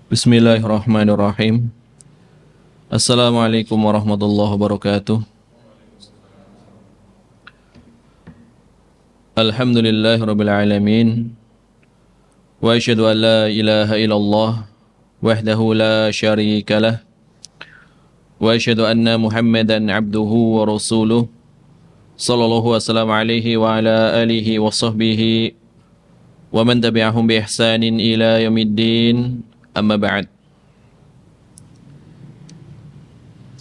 Bismillahirrahmanirrahim. Assalamualaikum warahmatullahi wabarakatuh. Alhamdulillahirabbil alamin. Wa asyhadu an la ilaha illallah wahdahu la syarika lah. Wa asyhadu anna Muhammadan abduhu wa rasuluh. Sallallahu wasallam alaihi wa ala alihi wa sahbihi wa man tabi'ahum bi ihsanin ila yaumiddin. Amma ba'd.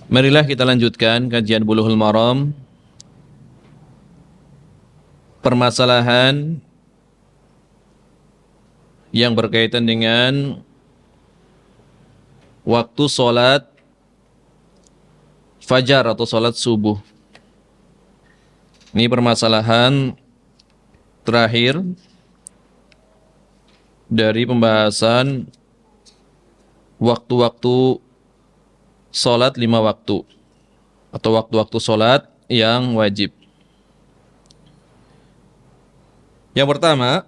Marilah kita lanjutkan kajian Bulughul Maram. Permasalahan yang berkaitan dengan waktu sholat fajar atau sholat subuh. Ini permasalahan terakhir dari pembahasan waktu-waktu sholat 5 waktu atau waktu-waktu sholat yang wajib. Yang pertama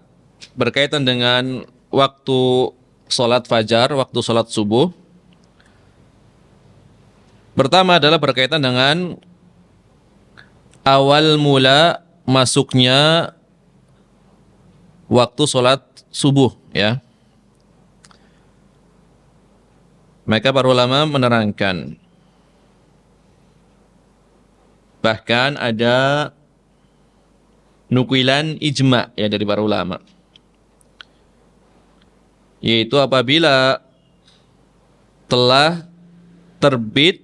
berkaitan dengan waktu sholat fajar, waktu sholat subuh. Pertama adalah berkaitan dengan awal mula masuknya waktu sholat subuh, ya. Maka para ulama menerangkan, bahkan ada nukilan ijma ya dari para ulama, yaitu apabila telah terbit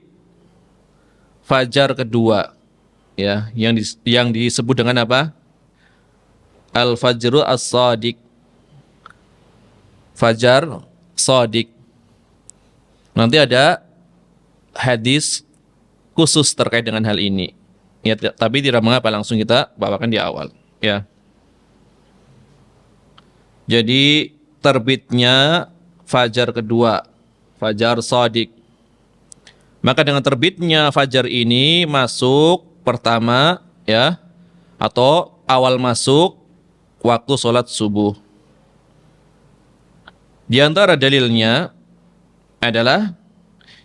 fajar kedua, ya, yang disebut dengan apa? Al-fajru as-sadiq, fajar sadiq. Nanti ada hadis khusus terkait dengan hal ini. Ya, tapi tidak mengapa, langsung kita bawakan di awal, ya. Jadi terbitnya fajar kedua, fajar shadiq. Maka dengan terbitnya fajar ini masuk pertama, ya, atau awal masuk waktu sholat subuh. Di antara dalilnya adalah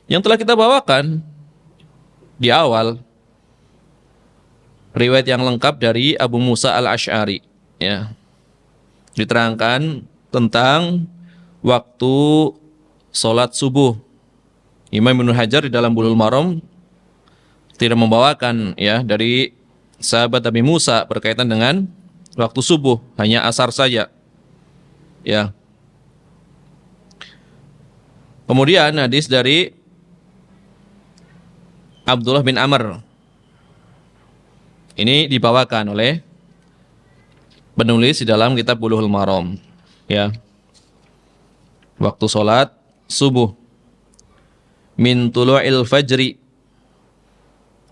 yang telah kita bawakan di awal, riwayat yang lengkap dari Abu Musa al-Asy'ari, ya. Diterangkan tentang waktu sholat subuh. Imam Ibnu Hajar di dalam Bulughul Maram tidak membawakan, ya, dari sahabat Nabi Musa berkaitan dengan waktu subuh, hanya asar saja, ya. Kemudian hadis dari Abdullah bin Amr ini dibawakan oleh penulis di dalam kitab Bulughul Maram, ya. Waktu sholat subuh, min tulu'il fajri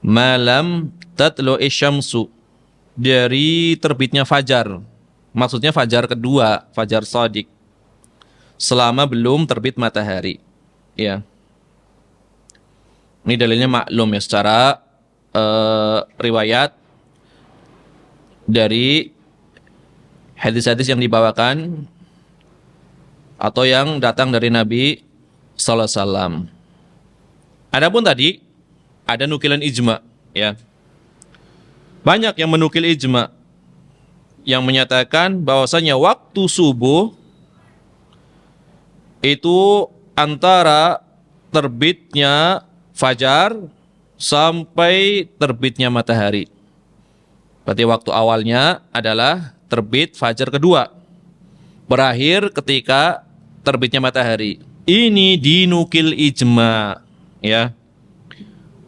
malam tatlu'i syamsu, dari terbitnya fajar, maksudnya fajar kedua, fajar shadiq, selama belum terbit matahari, ya. Ini dalilnya maklum, ya, secara riwayat dari hadis-hadis yang dibawakan atau yang datang dari Nabi sallallahu alaihi wasallam. Adapun tadi ada nukilan ijma, ya. Banyak yang menukil ijma yang menyatakan bahwasanya waktu subuh itu antara terbitnya fajar sampai terbitnya matahari. Berarti waktu awalnya adalah terbit fajar kedua, berakhir ketika terbitnya matahari. Ini dinukil ijma, ya.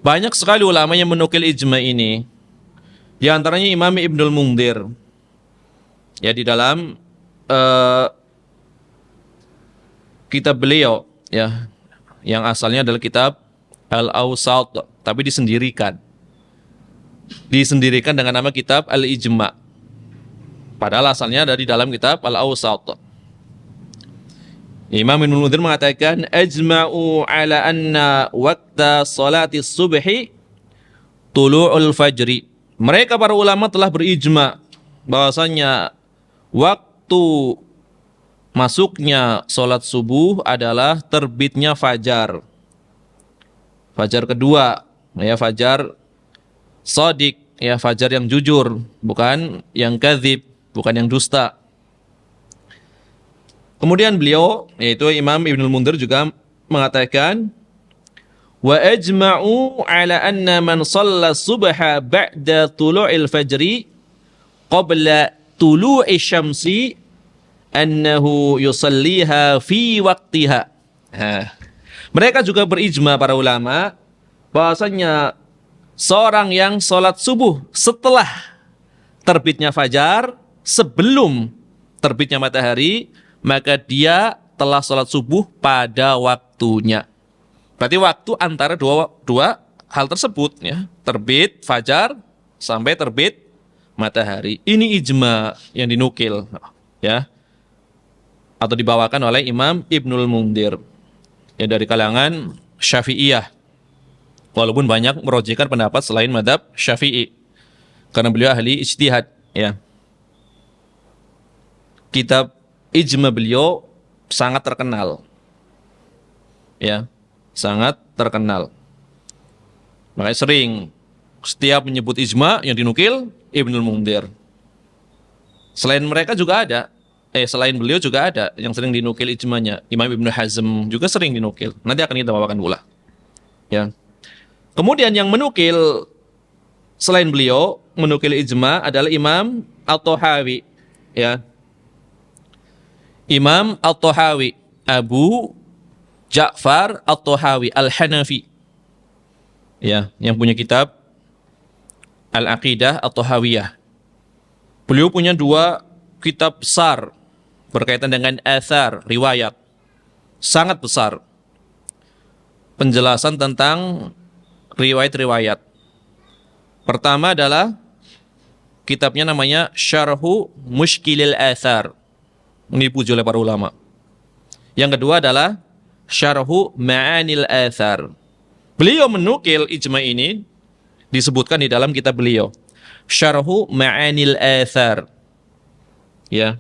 Banyak sekali ulama yang menukil ijma ini. Di antaranya Imam Ibnul Mundhir, ya, di dalam kitab beliau, ya, yang asalnya adalah kitab Al-Awsat, tapi disendirikan dengan nama kitab Al-Ijma, padahal asalnya dari dalam kitab Al-Awsat. Imam Ibnul Mundhir mengatakan, ajma'u ala anna waqta salati subhi tulu'ul fajri. Mereka para ulama telah berijma bahwasanya waktu masuknya sholat subuh adalah terbitnya fajar. Fajar kedua, ya fajar shadiq, ya fajar yang jujur, bukan yang kadzib, bukan yang dusta. Kemudian beliau, yaitu Imam Ibnul Mundhir juga mengatakan, wa ajma'u ala anna man shalla subha ba'da tulu'il fajri qabla tulu'i syamsi annahu yusalliha fi waqtiha. Mereka juga berijma para ulama bahwasanya seorang yang sholat subuh setelah terbitnya fajar, sebelum terbitnya matahari, maka dia telah sholat subuh pada waktunya. Berarti waktu antara dua hal tersebut, ya, terbit fajar sampai terbit matahari. Ini ijma yang dinukil, ya, atau dibawakan oleh Imam Ibnul Mundhir, ya, dari kalangan Syafi'iyah. Walaupun banyak merojihkan pendapat selain madhab Syafi'i, karena beliau ahli ijtihad, ya. Kitab ijma beliau sangat terkenal, ya, sangat terkenal. Makanya sering setiap menyebut ijma yang dinukil Ibnul Mundhir. Selain mereka juga ada, selain beliau juga ada yang sering dinukil ijmanya. Imam Ibnu Hazm juga sering dinukil. Nanti akan kita bawakan pula. Ya. Kemudian yang menukil selain beliau menukil ijma adalah Imam At-Tahawi, ya. Imam At-Tahawi, Abu Ja'far At-Tahawi Al-Hanafi, ya, yang punya kitab Al-Aqidah At-Tahawiyah. Beliau punya dua kitab besar berkaitan dengan athar, riwayat, sangat besar. Penjelasan tentang riwayat-riwayat. Pertama adalah kitabnya namanya Syarhu Mushkilil Athar, ini dipuji oleh para ulama. Yang kedua adalah Syarhu Ma'anil Athar. Beliau menukil ijma ini disebutkan di dalam kitab beliau, Syarhu Ma'anil Athar, ya,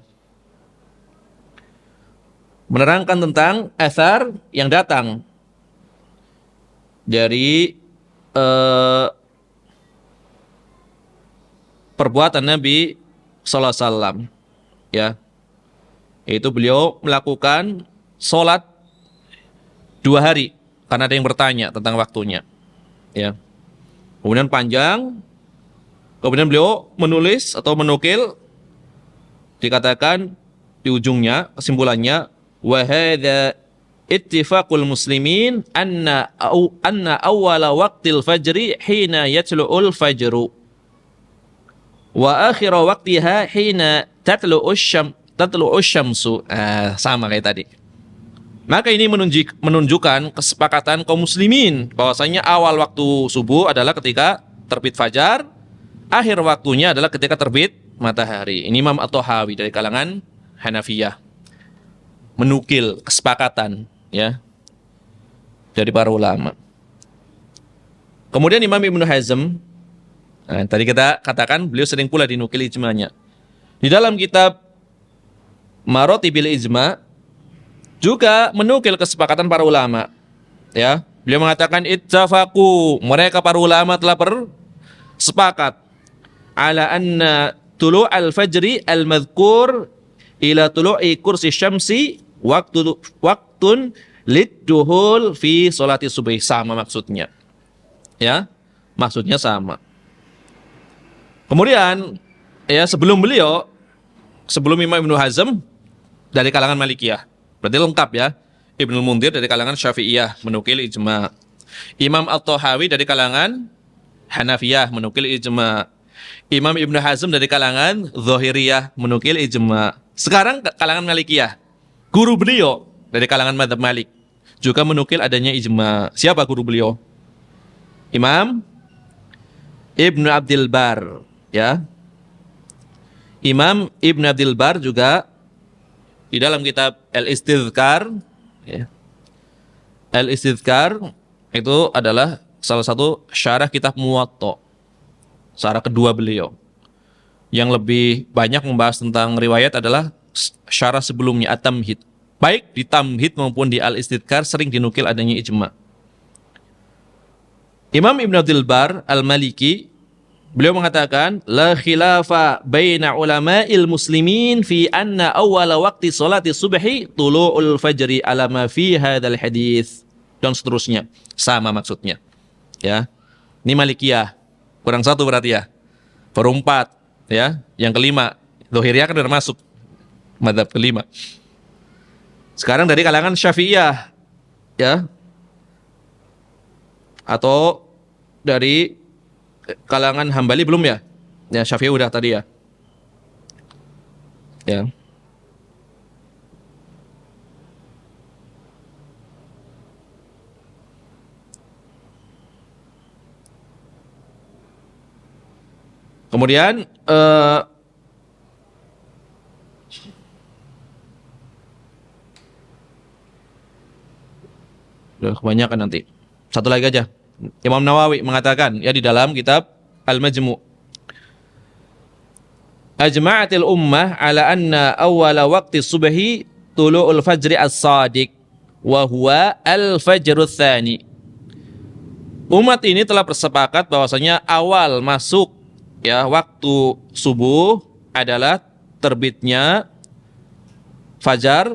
menerangkan tentang athar yang datang dari perbuatan Nabi sallallahu alaihi wasallam, ya, yaitu beliau melakukan sholat 2 hari karena ada yang bertanya tentang waktunya, ya. Kemudian panjang, kemudian beliau menulis atau menukil, dikatakan di ujungnya, kesimpulannya, wa hadza ittifaqul muslimin anna awwala waqtil fajri hina yatlu'ul fajru wa akhira waqtiha hina tatlu'ush syamsu. Sama kayak tadi. Maka ini menunjukkan kesepakatan kaum muslimin bahwasanya awal waktu subuh adalah ketika terbit fajar, akhir waktunya adalah ketika terbit matahari. Ini Imam At-Tahawi dari kalangan Hanafiyah menukil kesepakatan, ya, dari para ulama. Kemudian Imam Ibnu Hazm, tadi kita katakan beliau sering pula dinukil ijmanya. Di dalam kitab Maratibil Ijma juga menukil kesepakatan para ulama, ya. Beliau mengatakan ittafaqu, mereka para ulama telah bersepakat ala anna tulu'al fajri al-madhkur ila tulu'i kursi syamsi waktun lidduhul fi sholati subuh. Sama maksudnya, ya, maksudnya sama. Kemudian, ya, sebelum Imam Ibnu Hazm dari kalangan Malikiyah, berarti lengkap, ya. Ibnul Mundhir dari kalangan Syafi'iyah menukil ijma. Imam At-Tahawi dari kalangan Hanafiyah menukil ijma. Imam Ibnu Hazm dari kalangan Zahiriyah menukil ijma. Sekarang kalangan Malikiyah, guru beliau dari kalangan mazhab Malik juga menukil adanya ijma. Siapa guru beliau? Imam Ibnu Abdul Bar, ya. Imam Ibnu Abdul Bar juga di dalam kitab Al-Istidhkar, ya. Al-Istidhkar itu adalah salah satu syarah kitab Muwatta, syarah kedua beliau. Yang lebih banyak membahas tentang riwayat adalah syarah sebelumnya at-tamhid. Baik di tamhid maupun di al-istidkar sering dinukil adanya ijma. Imam Ibn Abdul Bar al-Maliki, beliau mengatakan, la khilafa baina ulama'il muslimin fi anna awwala waqti salati subhi tulu'ul fajri ala ma fi hadzal hadits, dan seterusnya. Sama maksudnya. Ya. Ini Malikiyah. Kurang satu berarti ya. Baru 4, ya. Yang kelima, Dzahiriyah kan udah masuk mazhab kelima. Sekarang dari kalangan Syafi'iyah, ya, atau dari kalangan Hambali belum ya? Ya, Syafi'i udah tadi ya. Ya. Kemudian udah kebanyakan nanti. Satu lagi aja. Imam Nawawi mengatakan ya di dalam kitab Al-Majmu', ajma'atil ummah ala anna awwala waqti subhi tulu'ul fajri as-sadiq wa huwa al-fajru tsani. Umat ini telah bersepakat bahwasanya awal masuk ya waktu subuh adalah terbitnya fajar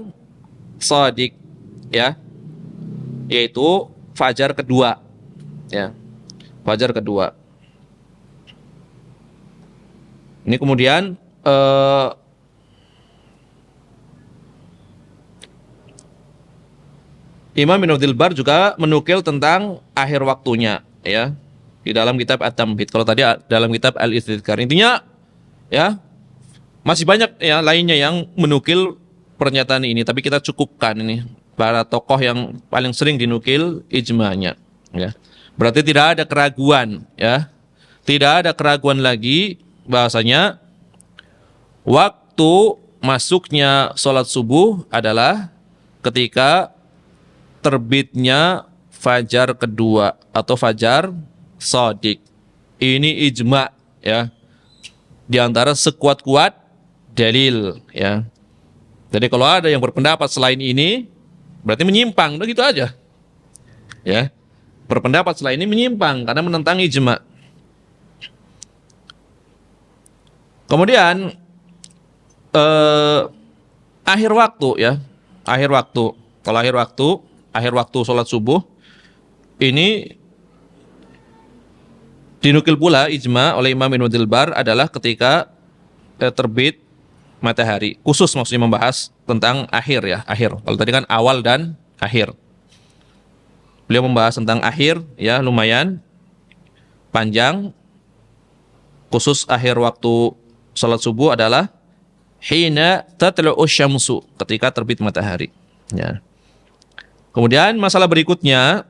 shadiq, ya, yaitu fajar kedua, ya, fajar kedua. Ini kemudian Imam Ibn Abdul Bar juga menukil tentang akhir waktunya, ya, di dalam kitab At-Tamhid. Kalau tadi dalam kitab Al-Istidkar. Intinya, ya, masih banyak ya lainnya yang menukil pernyataan ini, tapi kita cukupkan ini para tokoh yang paling sering dinukil ijma'nya, ya. Berarti tidak ada keraguan, ya. Tidak ada keraguan lagi bahasanya waktu masuknya sholat subuh adalah ketika terbitnya fajar kedua atau fajar shadiq. Ini ijma', ya. Di antara sekuat-kuat dalil, ya. Jadi kalau ada yang berpendapat selain ini berarti menyimpang, udah gitu aja. Ya. Berpendapat selain ini menyimpang karena menentang ijma'. Kemudian akhir waktu, ya. Akhir waktu. Kalau akhir waktu sholat subuh ini dinukil pula ijma' oleh Imam Ibn Abdul Bar adalah ketika terbit matahari. Khusus maksudnya membahas tentang akhir, ya, akhir. Kalau tadi kan awal dan akhir. Beliau membahas tentang akhir, ya, lumayan panjang. Khusus akhir waktu salat subuh adalah hina tatlu'u syamsu, ketika terbit matahari, ya. Kemudian masalah berikutnya,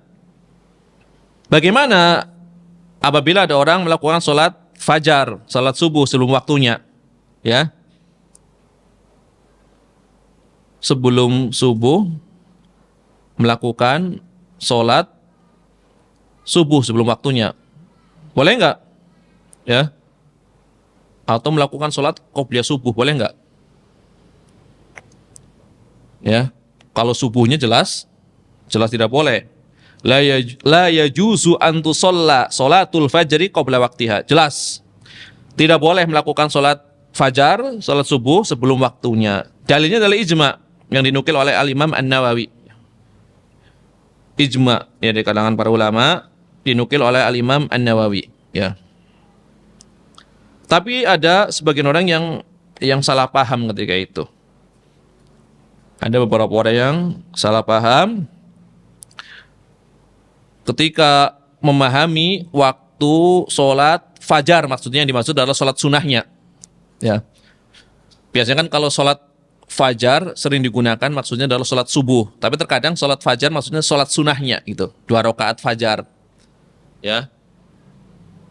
bagaimana apabila ada orang melakukan salat fajar, salat subuh sebelum waktunya, ya. Sebelum subuh melakukan sholat subuh sebelum waktunya, boleh nggak? Ya, atau melakukan sholat qobliyah subuh, boleh nggak? Ya, kalau subuhnya jelas tidak boleh. La yajuzu an tusalla sholatul fajri qabla waqtiha. Jelas tidak boleh melakukan sholat fajar, sholat subuh sebelum waktunya. Dalilnya adalah ijma' yang dinukil oleh Al-Imam An-Nawawi. Ijma', ya, di kalangan para ulama dinukil oleh Al-Imam An-Nawawi, ya. Tapi ada sebagian orang yang salah paham ketika itu. Ada beberapa orang yang salah paham ketika memahami waktu sholat fajar, maksudnya yang dimaksud adalah sholat sunahnya, ya. Biasanya kan kalau sholat fajar sering digunakan maksudnya adalah sholat subuh, tapi terkadang sholat fajar maksudnya sholat sunahnya, gitu, 2 rakaat fajar, ya.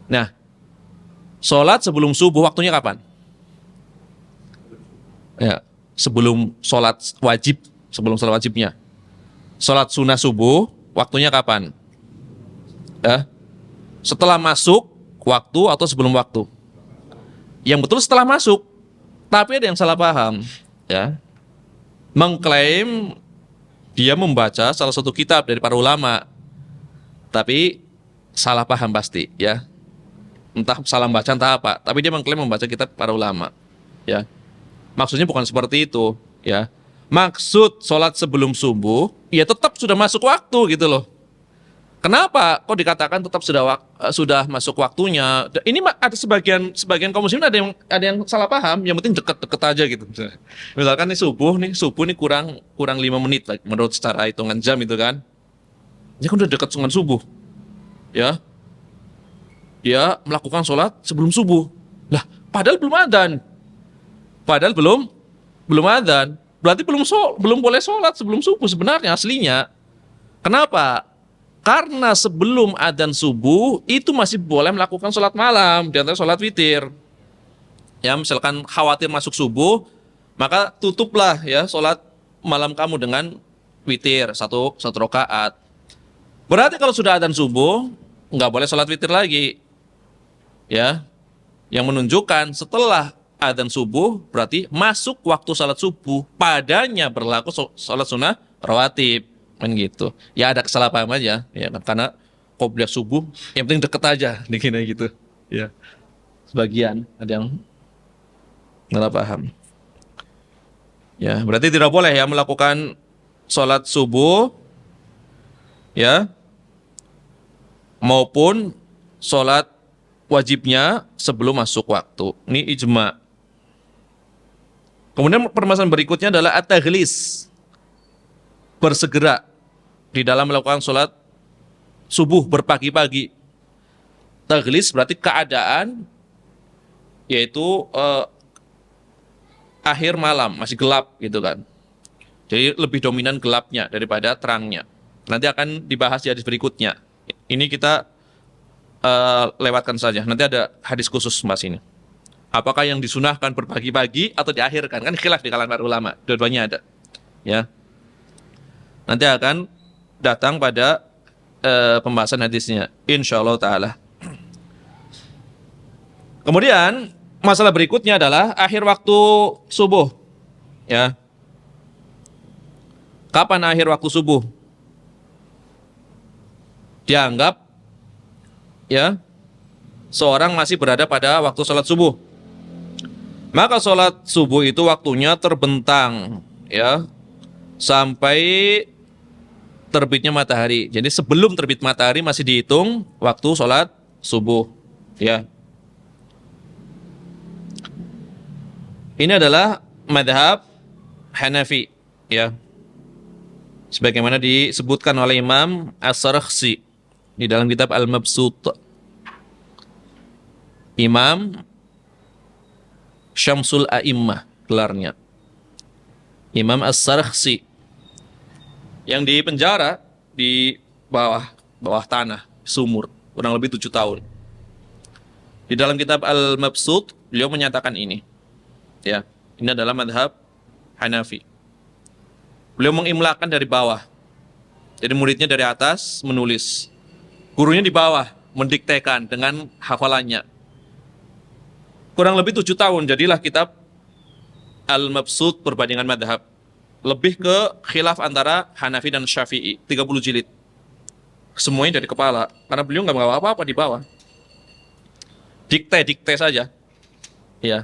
Nah, sholat sebelum subuh waktunya kapan? Ya, sebelum sholat wajib, sebelum sholat wajibnya. Sholat sunnah subuh waktunya kapan? Ya, setelah masuk waktu atau sebelum waktu? Yang betul setelah masuk. Tapi ada yang salah paham. ya, mengklaim dia membaca salah satu kitab dari para ulama, tapi salah paham pasti, ya. Entah salah baca entah apa, tapi dia mengklaim membaca kitab para ulama, ya. Maksudnya bukan seperti itu, ya. Maksud sholat sebelum subuh, ya tetap sudah masuk waktu gitu loh. Kenapa kok dikatakan tetap sudah masuk waktunya? Ini ada sebagian kaum muslimin ada yang salah paham, yang penting deket-deket aja gitu. Misalkan subuh nih kurang 5 menit lah, menurut secara hitungan jam itu kan. Ya kan udah dekat dengan subuh. Ya. Dia melakukan sholat sebelum subuh. Lah, padahal belum adzan. Padahal belum adzan. Berarti belum boleh sholat sebelum subuh sebenarnya aslinya. Kenapa? Karena sebelum adzan subuh itu masih boleh melakukan sholat malam, di antara sholat witir. Ya, misalkan khawatir masuk subuh, maka tutuplah ya sholat malam kamu dengan witir satu rakaat. Berarti kalau sudah adzan subuh, nggak boleh sholat witir lagi. Ya, yang menunjukkan setelah adzan subuh berarti masuk waktu sholat subuh, padanya berlaku sholat sunnah rawatib. Kan gitu. Ya ada kesalahpahaman aja, ya kan, karena qobliyah subuh yang penting deket aja dikira gitu. Ya. Sebagian ada yang salah paham. Ya, berarti tidak boleh ya melakukan sholat subuh ya maupun sholat wajibnya sebelum masuk waktu. Ini ijma. Kemudian permasalahan berikutnya adalah at-taghlis. Bersegera di dalam melakukan sholat subuh berpagi-pagi. Taghlis berarti keadaan yaitu akhir malam, masih gelap gitu kan. Jadi lebih dominan gelapnya daripada terangnya. Nanti akan dibahas di hadis berikutnya. Ini kita lewatkan saja. Nanti ada hadis khusus mas ini. Apakah yang disunahkan berpagi-pagi atau diakhirkan? Kan khilaf di kalangan para ulama. Dua-duanya ada. Ya. Nanti akan datang pada pembahasan hadisnya, insyaallah taala. Kemudian masalah berikutnya adalah akhir waktu subuh. Ya. Kapan akhir waktu subuh? Dianggap ya seorang masih berada pada waktu sholat subuh. Maka sholat subuh itu waktunya terbentang ya sampai terbitnya matahari. Jadi sebelum terbit matahari masih dihitung waktu sholat subuh. Ya. Ini adalah madhab Hanafi. Ya. Sebagaimana disebutkan oleh Imam As-Sarakhsi di dalam kitab Al-Mabsut. Imam Syamsul A'immah gelarnya. Imam As-Sarakhsi yang di penjara di bawah tanah, sumur, kurang lebih 7 tahun. Di dalam kitab Al-Mabsut, beliau menyatakan ini. Ya, ini adalah madhab Hanafi. Beliau mengimlakan dari bawah. Jadi muridnya dari atas menulis. Gurunya di bawah mendiktekan dengan hafalannya. Kurang lebih 7 tahun, jadilah kitab Al-Mabsut perbandingan madhab. Lebih ke khilaf antara Hanafi dan Syafi'i, 30 jilid. Semuanya dari kepala, karena beliau nggak bawa apa-apa di bawah. Dikte saja. Ya.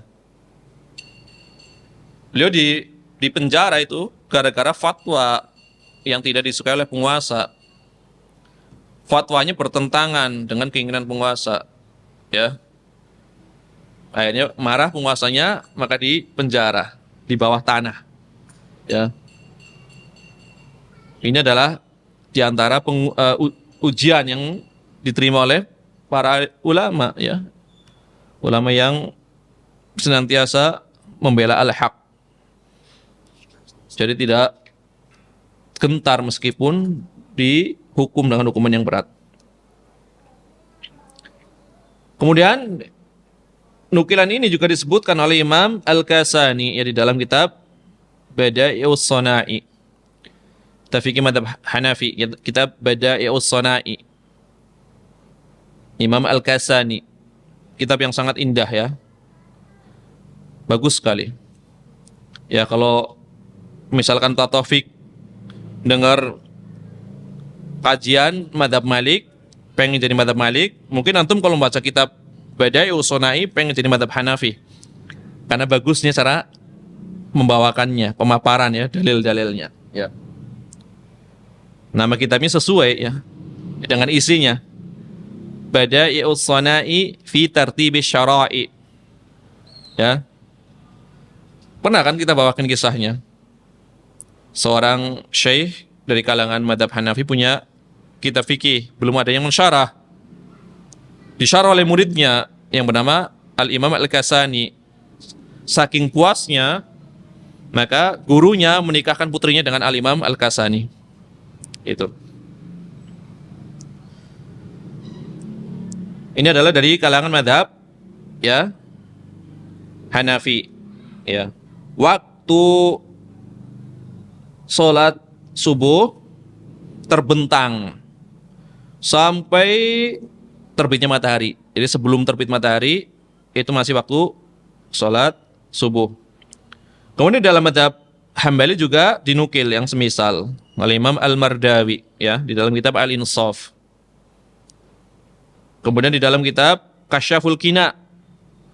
Beliau di penjara itu gara-gara fatwa yang tidak disukai oleh penguasa. Fatwanya bertentangan dengan keinginan penguasa. Ya. Akhirnya marah penguasanya, maka di penjara, di bawah tanah. Ya. Ini adalah di antara ujian yang diterima oleh para ulama ya. Ulama yang senantiasa membela al-haq. Jadi tidak gentar meskipun dihukum dengan hukuman yang berat. Kemudian nukilan ini juga disebutkan oleh Imam Al-Kasani ya di dalam kitab Bada'i'us Shana'i. Fikih madhab Hanafi, kitab Bada'i'us Shana'i. Imam Al-Kasani. Kitab yang sangat indah ya. Bagus sekali. Ya, kalau misalkan Pak Taufik dengar kajian madhab Malik, pengen jadi madhab Malik, mungkin antum kalau membaca kitab Bada'i'us Shana'i pengen jadi madhab Hanafi. Karena bagusnya cara membawakannya, pemaparan ya, dalil-dalilnya. Ya. Nama kitabnya sesuai ya dengan isinya. Bada'i'us Shana'i fi tartibis syara'i. Ya. Pernah kan kita bawakan kisahnya? Seorang syekh dari kalangan madhab Hanafi punya kitab fikih, belum ada yang mensyarah. Disyarah oleh muridnya yang bernama Al-Imam Al-Kasani. Saking puasnya, maka gurunya menikahkan putrinya dengan Al-Imam Al-Kasani. Itu. Ini adalah dari kalangan madhab ya Hanafi. Ya. Waktu sholat subuh terbentang sampai terbitnya matahari. Jadi sebelum terbit matahari itu masih waktu sholat subuh. Kemudian dalam madhab Hambali juga dinukil yang semisal oleh Imam Al-Mardawi ya di dalam kitab Al-Insaf. Kemudian di dalam kitab Kasyaful Kina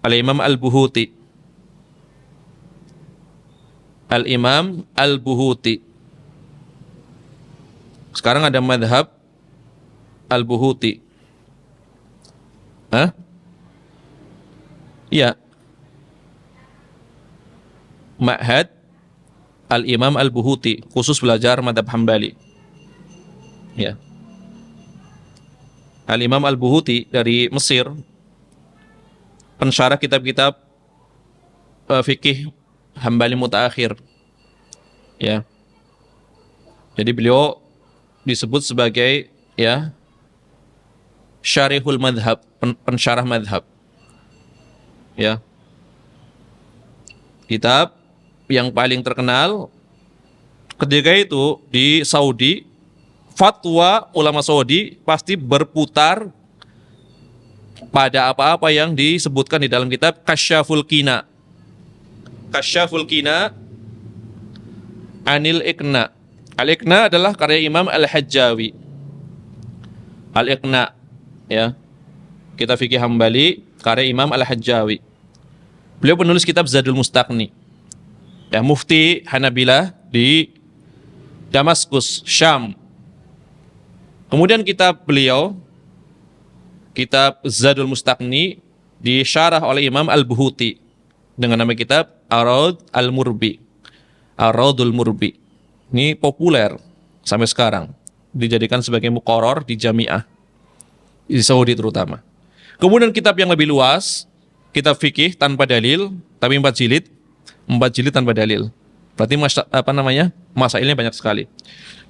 oleh Imam Al-Buhuti. Al-Imam Al-Buhuti. Sekarang ada madhab Al-Buhuti. Hah? Iya. Ma'had Al-Imam Al-Buhuti, khusus belajar madhab Hambali. Ya. Al-Imam Al-Buhuti dari Mesir, pensyarah kitab-kitab fikih Hambali mutaakhir. Ya. Jadi beliau disebut sebagai ya syarihul madhab, pensyarah madhab. Ya. Kitab yang paling terkenal ketika itu di Saudi, fatwa ulama Saudi pasti berputar pada apa-apa yang disebutkan di dalam kitab Kasyaful Kina. Kasyaful Kina Anil Iqna. Al-Iqna adalah karya Imam Al-Hajjawi. Al-Iqna ya. Kitab fikih Hambali karya Imam Al-Hajjawi. Beliau penulis kitab Zadul Mustaqni. Ya, mufti Hanabilah di Damaskus, Syam. Kemudian kitab beliau, kitab Zadul Mustaqni, disyarah oleh Imam Al-Buhuti dengan nama kitab Ar-Raud Al-Murbi. Ar-Raudul Murbi. Ini populer sampai sekarang, dijadikan sebagai muqarrar di jamiah di Saudi terutama. Kemudian kitab yang lebih luas, kitab fikih tanpa dalil, tapi 4 jilid tanpa dalil. Berarti masailnya banyak sekali.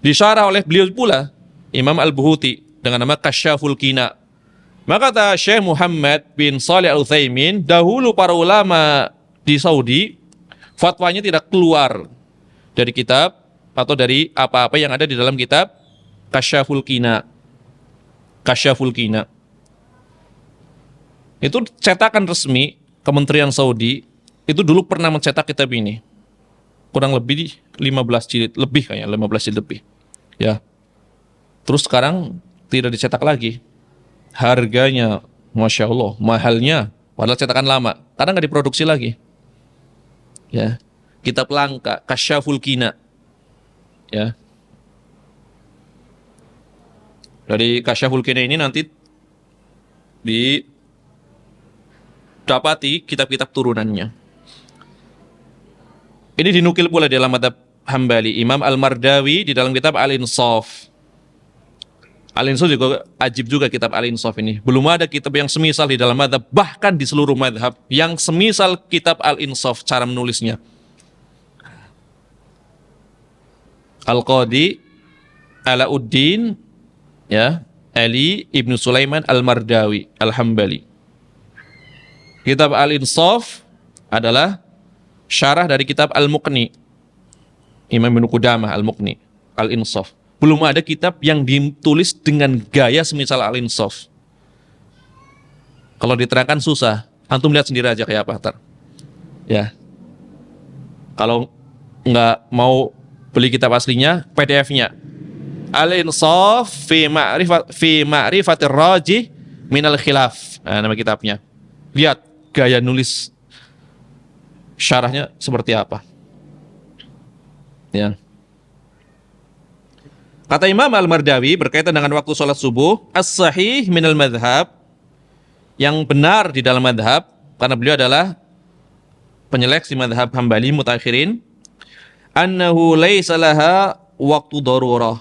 Disyarah oleh beliau pula Imam Al-Buhuti dengan nama Kasyaful Kina. Maka kata Syekh Muhammad bin Shalih Al-Utsaimin, dahulu para ulama di Saudi fatwanya tidak keluar dari kitab atau dari apa-apa yang ada di dalam kitab Kasyaful Kina. Kasyaful Kina. Itu cetakan resmi Kementerian Saudi, itu dulu pernah mencetak kitab ini. Kurang lebih 15 jilid, lebih kayaknya 15 jilid lebih. Ya. Terus sekarang tidak dicetak lagi. Harganya, Masya Allah, mahalnya. Padahal cetakan lama, karena nggak diproduksi lagi. Ya. Kitab langka, Kasyaful Kina. Ya. Dari Kasyaful Kina ini nanti didapati kitab-kitab turunannya. Ini dinukil pula dalam madhab Hambali. Imam Al-Mardawi di dalam kitab Al-Insaf. Al-Insaf juga ajib juga kitab Al-Insaf ini. Belum ada kitab yang semisal di dalam madhab, bahkan di seluruh madhab, yang semisal kitab Al-Insaf cara menulisnya. Al-Qadi Alauddin ya, Ali Ibnu Sulaiman Al-Mardawi Al-Hambali. Kitab Al-Insaf adalah syarah dari kitab Al-Muqni. Imam Ibnu Qudamah Al-Muqni, Al-Insaf. Belum ada kitab yang ditulis dengan gaya semisal Al-Insaf. Kalau diterangkan susah. Antum lihat sendiri aja kayak apa, Tar. Ya. Kalau nggak mau beli kitab aslinya, PDF-nya. Al-Insaf fi ma'rifatir rajih minal khilaf. Nah, nama kitabnya. Lihat gaya nulis syarahnya seperti apa. Ya. Kata Imam Al-Mardawi berkaitan dengan waktu sholat subuh, as-sahih minal madhab, yang benar di dalam madhab, karena beliau adalah penyeleksi madhab Hambali mutakhirin, annahu laisa laha waktu darurah.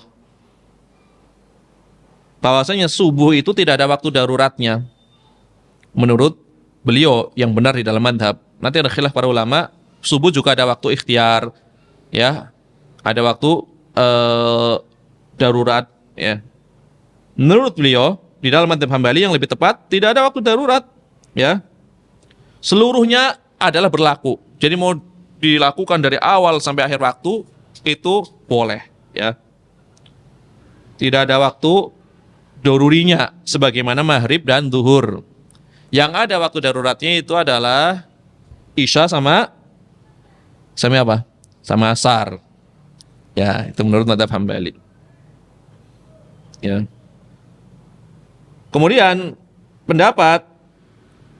Bahwasanya subuh itu tidak ada waktu daruratnya. Menurut beliau yang benar di dalam madhab. Nanti ada khilaf para ulama, subuh juga ada waktu ikhtiar, ya, ada waktu darurat, ya. Menurut beliau di dalam madhab Hambali yang lebih tepat tidak ada waktu darurat, ya. Seluruhnya adalah berlaku. Jadi mau dilakukan dari awal sampai akhir waktu itu boleh, ya. Tidak ada waktu darurinya sebagaimana maghrib dan zuhur. Yang ada waktu daruratnya itu adalah isya sama apa? Sama asar. Ya, itu menurut madhab Hambali. Ya. Kemudian pendapat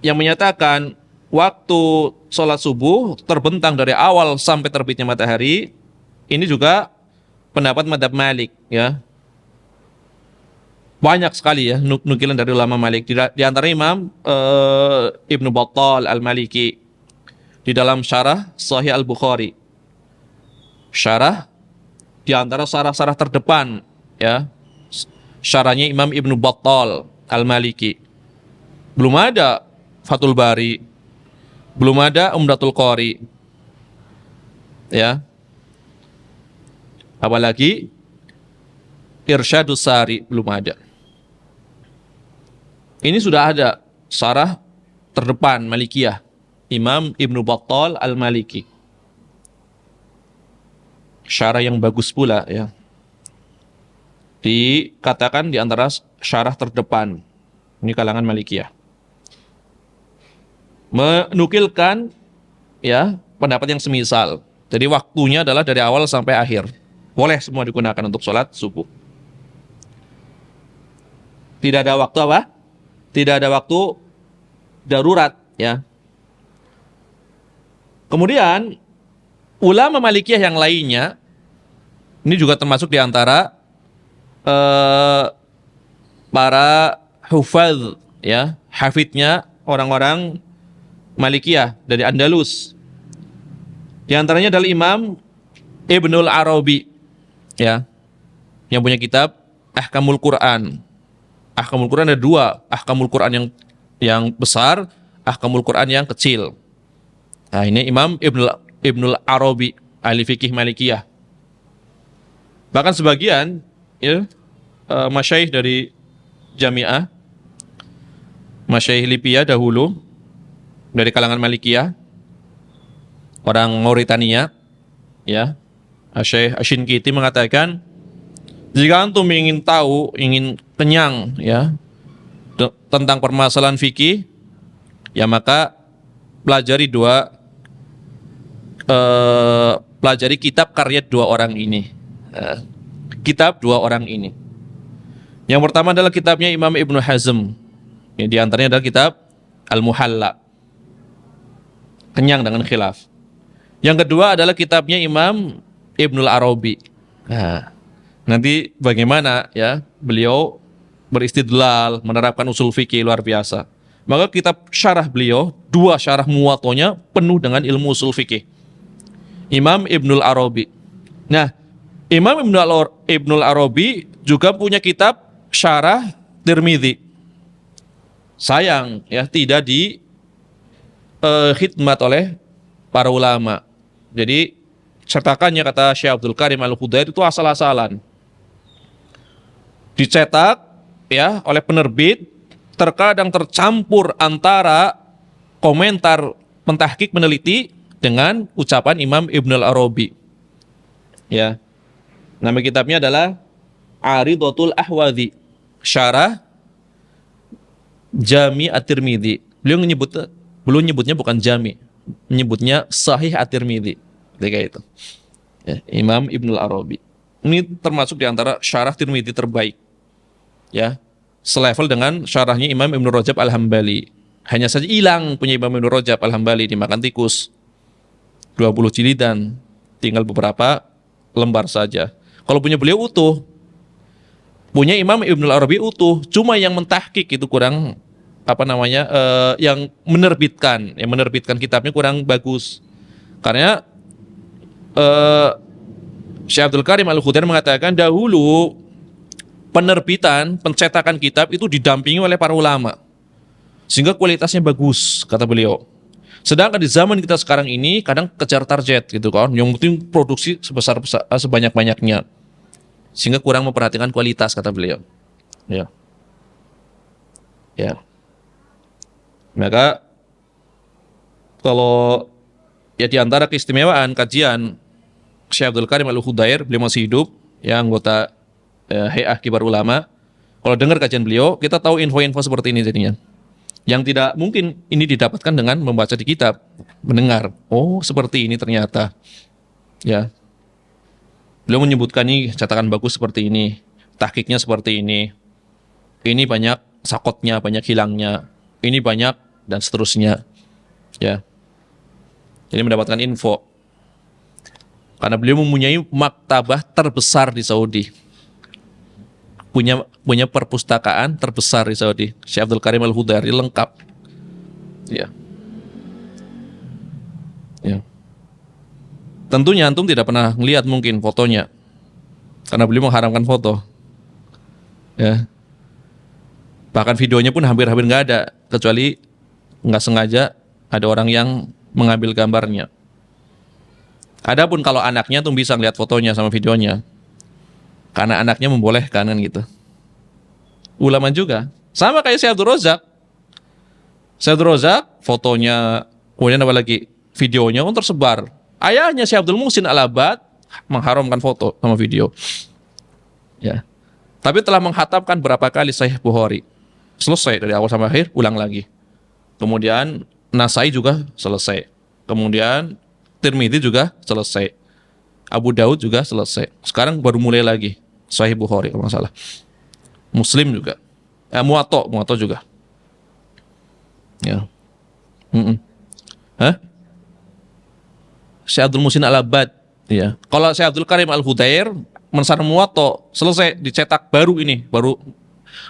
yang menyatakan waktu sholat subuh terbentang dari awal sampai terbitnya matahari, ini juga pendapat madhab Malik, ya. Banyak sekali ya nukilan dari ulama Malik. Di antara Imam Ibnu Battal Al-Maliki di dalam syarah Sahih Al-Bukhari. Syarah di antara syarah-syarah terdepan, ya. Syarahnya Imam Ibnu Battal Al-Maliki. Belum ada Fathul Bari, belum ada Umdatul Qari, ya. Apalagi Irsyadus Sari belum ada. Ini sudah ada syarah terdepan Malikiyah, Imam Ibnu Battal Al-Maliki. Syarah yang bagus pula, ya. Dikatakan di antara syarah terdepan. Ini kalangan Malikiyah. Menukilkan, ya, pendapat yang semisal. Jadi waktunya adalah dari awal sampai akhir. Boleh semua digunakan untuk sholat subuh. Tidak ada waktu apa? Tidak ada waktu darurat, ya. Kemudian ulama Malikiyah yang lainnya, ini juga termasuk di antara para hufadz, ya, hafidnya orang-orang Malikiyah dari Andalus. Di antaranya adalah Imam Ibnul Arabi, ya, yang punya kitab Ahkamul Quran. Ahkamul Quran ada dua, Ahkamul Quran yang besar, Ahkamul Quran yang kecil. Nah, ini Imam Ibnul Arabi, ahli fikih Malikiyah. Bahkan sebagian, ya, masyaikh dari Jami'ah, masyaikh Libya dahulu dari kalangan Malikiyah, orang Mauritania, ya, Syekh Ashinkiti mengatakan, jika antum ingin tahu, ingin kenyang, ya, tentang permasalahan fikih, ya maka pelajari kitab karya dua orang ini. Kitab dua orang ini. Yang pertama adalah kitabnya Imam Ibnu Hazm. Ya, di antaranya adalah kitab Al-Muhalla. Kenyang dengan khilaf. Yang kedua adalah kitabnya Imam Ibnul Arabi. Nah, nanti bagaimana, ya, beliau beristidlal, menerapkan usul fikih luar biasa. Maka kitab syarah beliau, dua syarah muwattanya penuh dengan ilmu usul fikih. Imam Ibnul Arabi. Nah, Imam Ibnul Arabi juga punya kitab syarah Tirmidzi. Sayang, ya, tidak khidmat oleh para ulama. Jadi cetakannya, kata Syekh Abdul Karim Al-Khudair, itu asal-asalan. Dicetak, ya, oleh penerbit, terkadang tercampur antara komentar pentahkik peneliti dengan ucapan Imam Ibnul Arabi. Ya. Nama kitabnya adalah Aridatul Ahwadhi, syarah Jami At-Tirmidzi. Beliau nyebutnya bukan Jami, menyebutnya Sahih At-Tirmidzi. Ketika itu. Ya, Imam Ibnul Arabi. Ini termasuk di antara syarah Tirmidzi terbaik. Ya, selevel dengan syarahnya Imam Ibnu Rajab Al-Hambali. Hanya saja hilang punya Imam Ibnu Rajab Al-Hambali, dimakan tikus. 20 jilidan, tinggal beberapa lembar saja. Kalau punya beliau utuh, punya Imam Ibnul Arabi utuh, cuma yang mentahkik itu kurang yang menerbitkan kitabnya kurang bagus. Karena Syekh Abdul Karim Al-Khudair mengatakan dahulu pencetakan kitab itu didampingi oleh para ulama, sehingga kualitasnya bagus, kata beliau. Sedangkan di zaman kita sekarang ini kadang kejar target gitu kan, yang penting produksi sebanyak-banyaknya, sehingga kurang memperhatikan kualitas, kata beliau. Ya. Ya. Maka kalau ya di antara keistimewaan kajian Syekh Abdul Karim Al-Khudair, beliau masih hidup, ya anggota Hay'ah Kibar Ulama. Kalau dengar kajian beliau, kita tahu info-info seperti ini jadinya. Yang tidak mungkin ini didapatkan dengan membaca di kitab, mendengar. Oh, seperti ini ternyata. Ya. Beliau menyebutkan ini cetakan bagus seperti ini, tahqiqnya seperti ini. Ini banyak sakotnya, banyak hilangnya. Ini banyak dan seterusnya. Ya. Jadi mendapatkan info. Karena beliau mempunyai maktabah terbesar di Saudi. Punya perpustakaan terbesar di Saudi. Syekh Abdul Karim Al-Khudair lengkap. Ya. Ya. Tentunya antum tidak pernah melihat mungkin fotonya. Karena beliau mengharamkan foto. Ya. Bahkan videonya pun hampir-hampir nggak ada, kecuali nggak sengaja ada orang yang mengambil gambarnya. Adapun kalau anaknya tuh bisa lihat fotonya sama videonya, karena anaknya membolehkan kan gitu. Ulama juga, sama kayak Syekh Abdul Razak. Syekh Abdul Razak fotonya, kemudian apa lagi, videonya pun tersebar. Ayahnya Syekh Abdul Muhsin Al-Abbad mengharamkan foto sama video. Ya. Tapi telah menghatamkan berapa kali Sahih Bukhari. Selesai dari awal sampai akhir, ulang lagi. Kemudian Nasai juga selesai. Kemudian Tirmidzi juga selesai. Abu Daud juga selesai. Sekarang baru mulai lagi Sahih Bukhari kalau nggak salah. Muslim juga. Muwatta juga. Ya. Hah? Syekh Abdul Muhsin Al-Abbad. Ya. Kalau Syekh Abdul Karim Al-Khudair Mensar Muwatta selesai dicetak baru ini,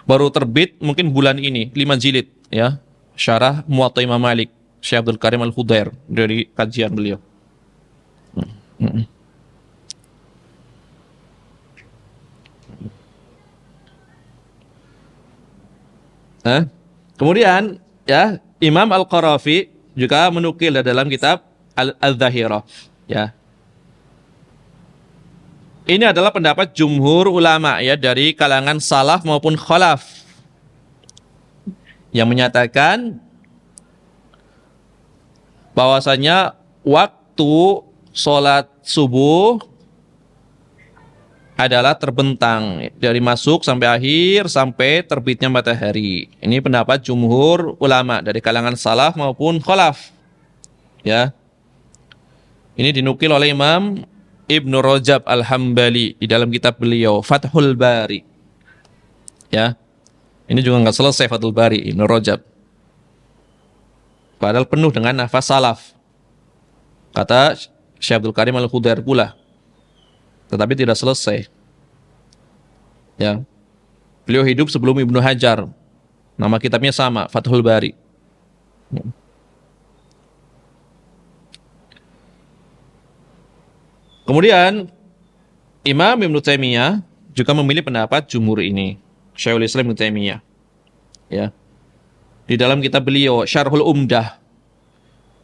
baru terbit mungkin bulan ini 5 jilid ya. Syarah Muwatta Imam Malik Syekh Abdul Karim Al-Khudair dari kajian beliau. Kemudian ya Imam Al-Qarafi juga menukil dalam kitab Al-Zahirah ya. Ini adalah pendapat jumhur ulama ya dari kalangan salaf maupun khalaf yang menyatakan bahwasanya waktu sholat subuh adalah terbentang dari masuk sampai akhir sampai terbitnya matahari. Ini pendapat jumhur ulama dari kalangan salaf maupun khalaf. Ya. Ini dinukil oleh Imam Ibnu Rajab Al-Hambali di dalam kitab beliau Fathul Bari. Ya. Ini juga nggak selesai Fathul Bari Ibnu Rajab. Padahal penuh dengan nafas salaf. Kata Syekh Abdul Karim Al-Khudair pula. Tetapi tidak selesai. Ya. Beliau hidup sebelum Ibnu Hajar. Nama kitabnya sama, Fathul Bari. Kemudian Imam Ibnu Taimiyah juga memilih pendapat jumhur ini. Syekhul Islam Ibnu Taimiyah. Ya. Di dalam kitab beliau Syarhul Umdah.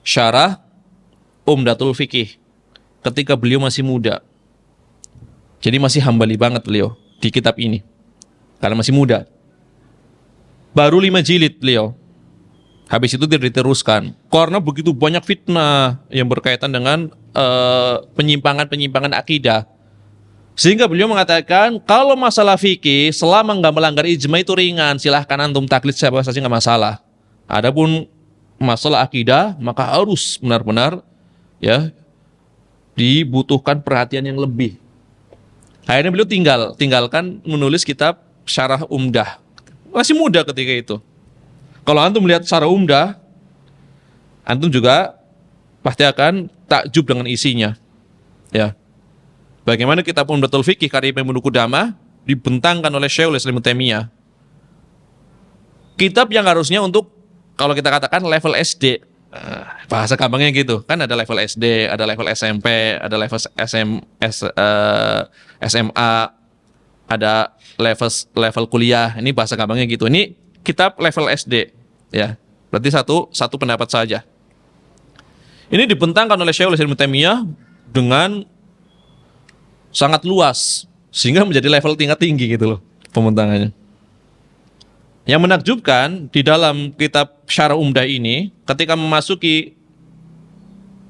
Syarah Umdatul Fiqih. Ketika beliau masih muda. Jadi masih hambali banget beliau di kitab ini. Karena masih muda. Baru 5 jilid beliau. Habis itu tidak diteruskan. Karena begitu banyak fitnah yang berkaitan dengan penyimpangan-penyimpangan akidah. Sehingga beliau mengatakan, kalau masalah fikih, selama nggak melanggar ijma itu ringan, silahkan antum taklid siapa saja nggak masalah. Adapun masalah akidah, maka harus benar-benar ya dibutuhkan perhatian yang lebih. Akhirnya beliau tinggalkan menulis kitab Syarah Umdah. Masih muda ketika itu. Kalau antum melihat Syarah Umdah, antum juga pasti akan takjub dengan isinya. Ya. Bagaimana kitab Umdatul Fiqih karya Imam Ibnu Qudamah dibentangkan oleh Syekhul Islam Ibnu Taimiyah. Kitab yang harusnya untuk kalau kita katakan level SD. Bahasa gampangnya gitu. Kan ada level SD, ada level SMP, ada level SMA, ada level kuliah. Ini bahasa gampangnya gitu. Ini kitab level SD, ya. Berarti satu pendapat saja. Ini dibentangkan oleh Syekhul Islam Ibnu Taimiyah dengan sangat luas sehingga menjadi level tingkat tinggi gitu loh pembentangannya. Yang menakjubkan di dalam kitab Syarah Umdah ini ketika memasuki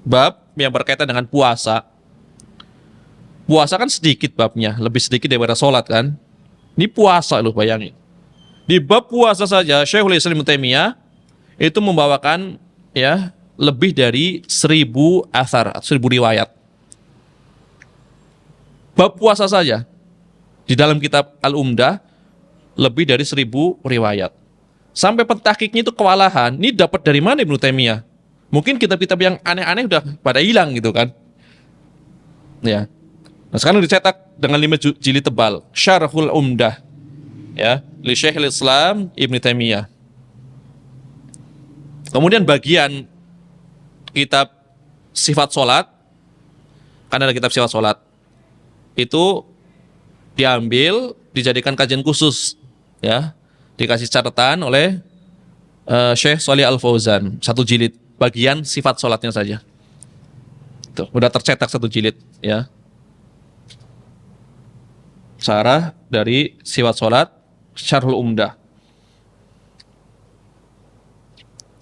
bab yang berkaitan dengan puasa. Puasa kan sedikit babnya, lebih sedikit daripada sholat kan. Ini puasa loh, bayangin. Di bab puasa saja Syekhul Islam Ibnu Taimiyah itu membawakan ya lebih dari 1000 athar, 1000 riwayat. Bab puasa saja di dalam kitab Al-Umdah lebih dari 1000 riwayat. Sampai pentahkiknya itu kewalahan. Ini dapat dari mana Ibnu Taimiyah? Mungkin kitab-kitab yang aneh-aneh udah pada hilang gitu kan. Ya. Nah, sekarang dicetak dengan 5 jilid tebal. Syarhul Umdah. Ya, li Syekhul Islam Ibnu Taimiyah. Kemudian bagian kitab sifat sholat, kan ada kitab sifat sholat, itu diambil, dijadikan kajian khusus, ya, dikasih catatan oleh Syekh Shalih Al Fauzan, 1 jilid, bagian sifat sholatnya saja. Tuh, udah tercetak 1 jilid, ya. Syarah dari sifat sholat, Syarhul Umdah.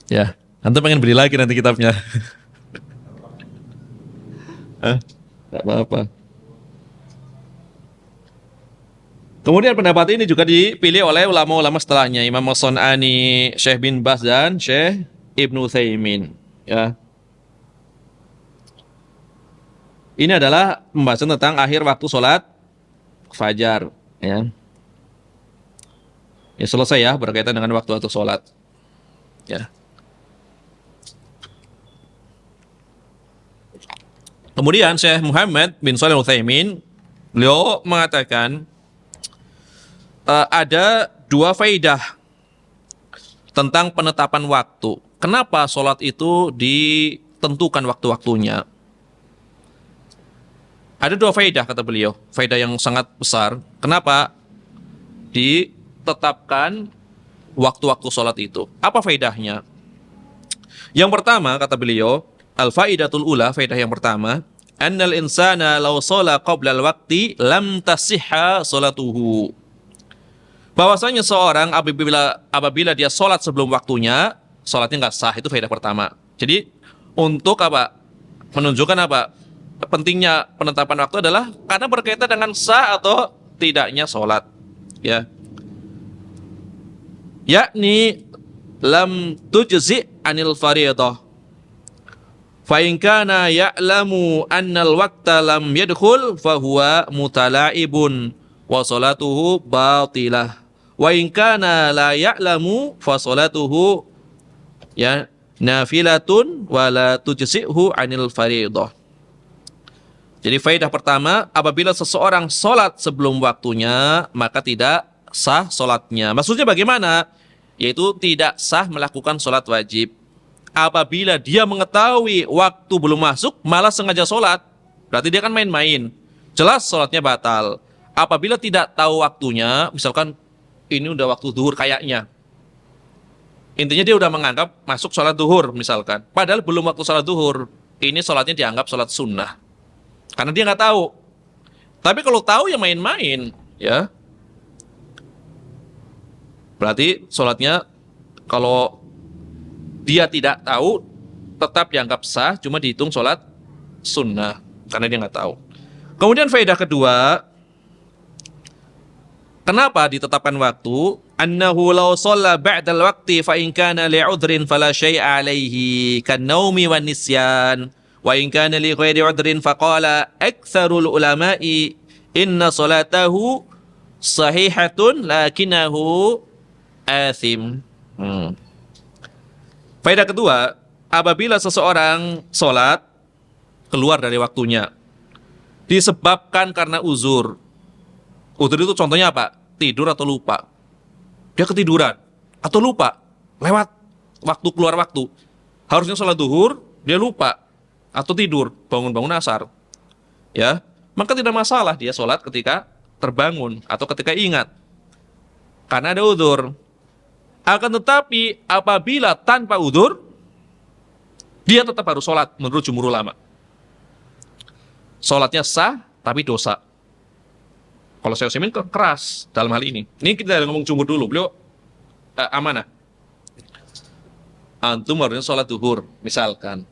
Ya, antum pengen beli lagi nanti kitabnya. Tidak apa-apa. Kemudian pendapat ini juga dipilih oleh ulama-ulama setelahnya, Imam As-Sun'ani, Syekh bin Baz dan Syekh Ibnu Utsaimin. Ya. Ini adalah pembahasan tentang akhir waktu sholat fajar. Ya. Ya selesai ya berkaitan dengan waktu-waktu sholat. Ya. Kemudian Syekh Muhammad bin Shalih Al-Utsaimin beliau mengatakan ada 2 faidah tentang penetapan waktu. Kenapa sholat itu ditentukan waktu-waktunya? Ada 2 faidah kata beliau, faidah yang sangat besar. Kenapa ditetapkan waktu-waktu sholat itu? Apa faidahnya? Yang pertama kata beliau, al-faidatul ula, faidah yang pertama, annal insana law shala qabla al-waqti lam tasihha sholatuhu. Bahwasanya seorang apabila dia sholat sebelum waktunya, sholatnya nggak sah. Itu faedah pertama. Jadi untuk apa? Menunjukkan apa? Pentingnya penetapan waktu adalah karena berkaitan dengan sah atau tidaknya sholat. Ya. Yakni lam tujzi anil fariidah. Fa in kana ya'lamu annal waqta lam yadkhul fa huwa mutala'ibun wa sholatuhu batilah. Wa in kana la ya'lamu fa sholatuhu ya nafilatun wa la tujzi'hu 'anil fariidah. Jadi faedah pertama, apabila seseorang sholat sebelum waktunya maka tidak sah sholatnya. Maksudnya bagaimana? Yaitu tidak sah melakukan sholat wajib. Apabila dia mengetahui waktu belum masuk, malah sengaja sholat, berarti dia kan main-main. Jelas sholatnya batal. Apabila tidak tahu waktunya, misalkan ini udah waktu zuhur kayaknya. Intinya dia udah menganggap masuk sholat zuhur misalkan. Padahal belum waktu sholat zuhur. Ini sholatnya dianggap sholat sunnah. Karena dia nggak tahu. Tapi kalau tahu ya main-main, ya. Berarti sholatnya kalau dia tidak tahu, tetap dianggap sah, cuma dihitung sholat sunnah. Karena dia nggak tahu. Kemudian faedah kedua, kenapa ditetapkan waktu? Annahu law shalla ba'dal waqti fa in kana li'udhrin fala syai'a 'alaihi kan naumi wan nisyan Wa in kana li ghairi udrin faqala aktsarul ulama'i inna salatahu sahihatun lakinahu athim. Faedah kedua, apabila seseorang sholat keluar dari waktunya disebabkan karena uzur. Uzur itu contohnya apa? Tidur atau lupa. Dia ketiduran atau lupa, lewat waktu, keluar waktu. Harusnya sholat duhur, dia lupa atau tidur, bangun-bangun asar. Ya, maka tidak masalah dia sholat ketika terbangun atau ketika ingat. Karena ada uzur. Akan tetapi apabila tanpa uzur, dia tetap harus sholat menurut jumhur ulama. Sholatnya sah, tapi dosa. Kalau Syekh Utsaimin keras dalam hal ini. Ini kita ngomong jumhur dulu. Beliau amanah. Antum harusnya sholat duhur, misalkan.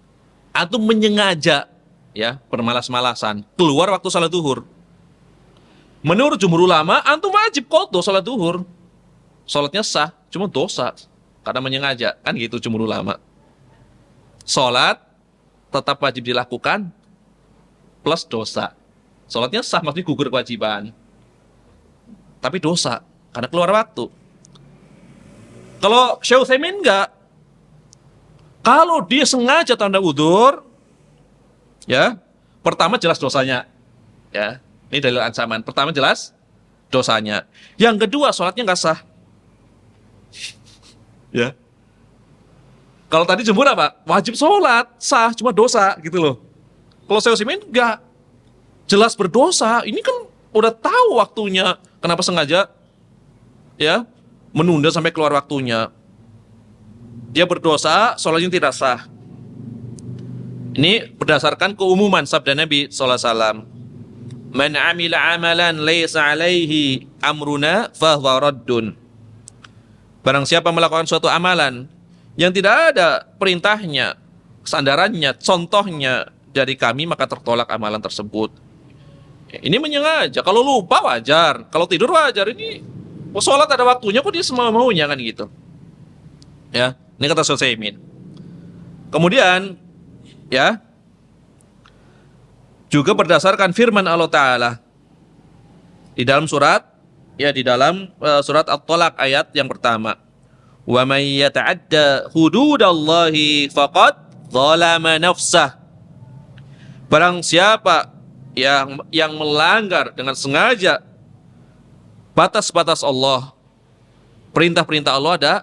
Antum menyengaja, ya, bermalas-malasan, keluar waktu sholat duhur. Menurut jumhur ulama, antum wajib qadha sholat duhur. Sholatnya sah, cuma dosa. Karena menyengaja, kan gitu jumhur ulama. Sholat tetap wajib dilakukan, plus dosa. Sholatnya sah, maksudnya gugur kewajiban. Tapi dosa, karena keluar waktu. Kalau Syekh Utsaimin enggak. Kalau dia sengaja tanda udzur, ya, pertama jelas dosanya. Ya, ini dalil ancaman. Pertama jelas dosanya. Yang kedua, sholatnya enggak sah. Ya. Kalau tadi jumhur apa? Wajib sholat, sah, cuma dosa, gitu loh. Kalau Syekh Utsaimin enggak. Jelas berdosa. Ini kan udah tahu waktunya. Kenapa sengaja ya menunda sampai keluar waktunya? Dia berdosa, sholatnya tidak sah. Ini berdasarkan keumuman sabda Nabi SAW. Man amila amalan laysa alaihi amruna fahuwa raddun. Barang siapa melakukan suatu amalan yang tidak ada perintahnya, sandarannya, contohnya dari kami, maka tertolak amalan tersebut. Ini menyengaja. Kalau lupa wajar, kalau tidur wajar. Ini sholat ada waktunya, kok dia semau-maunya kan gitu. Ya, ini kata Syekh Utsaimin. Kemudian, ya, juga berdasarkan firman Allah Ta'ala di dalam surat, ya, di dalam surat At-Tolak ayat yang pertama. Wa may yata'adda hududallahi faqad zalama nafsah. Barang siapa yang melanggar dengan sengaja batas-batas Allah, perintah-perintah Allah ada,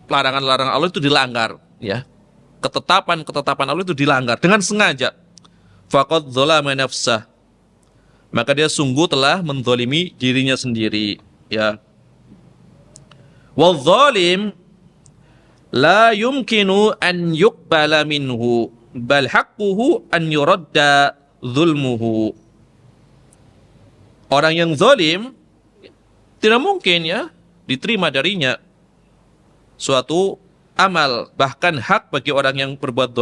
larangan-larangan Allah itu dilanggar, ya. Ketetapan-ketetapan Allah itu dilanggar dengan sengaja. Faqad dzalama nafsah. Maka dia sungguh telah menzalimi dirinya sendiri, ya. Wal zalim la yumkinu an yuqbala minhu bal haqquhu an yuradda zulmuhu. Orang yang zalim tidak mungkin, ya, diterima darinya suatu amal, bahkan hak bagi orang yang berbuat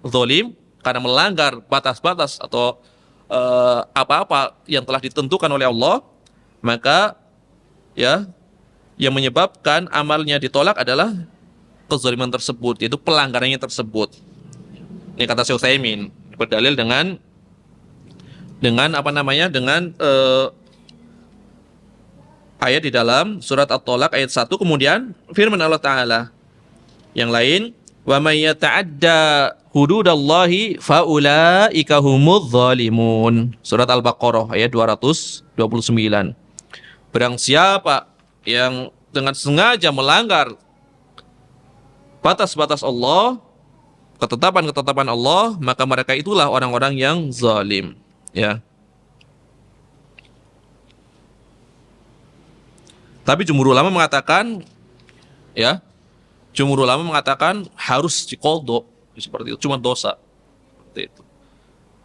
zalim karena melanggar batas-batas atau apa-apa yang telah ditentukan oleh Allah, maka, ya, yang menyebabkan amalnya ditolak adalah kezaliman tersebut, yaitu pelanggarannya tersebut. Ini kata Syekh Utsaimin, berdalil dengan apa namanya? Dengan ayat di dalam surat At-Tolak ayat 1, kemudian firman Allah Ta'ala yang lain, wa may yata'adda hududallahi faulaika humudz zalimun. Surat Al-Baqarah ayat 229. Barang siapa yang dengan sengaja melanggar batas-batas Allah, ketetapan-ketetapan Allah, maka mereka itulah orang-orang yang zalim. Ya. Tapi jumhur ulama mengatakan, ya, jumhur ulama mengatakan harus diqadha, seperti itu, cuma dosa. Seperti itu.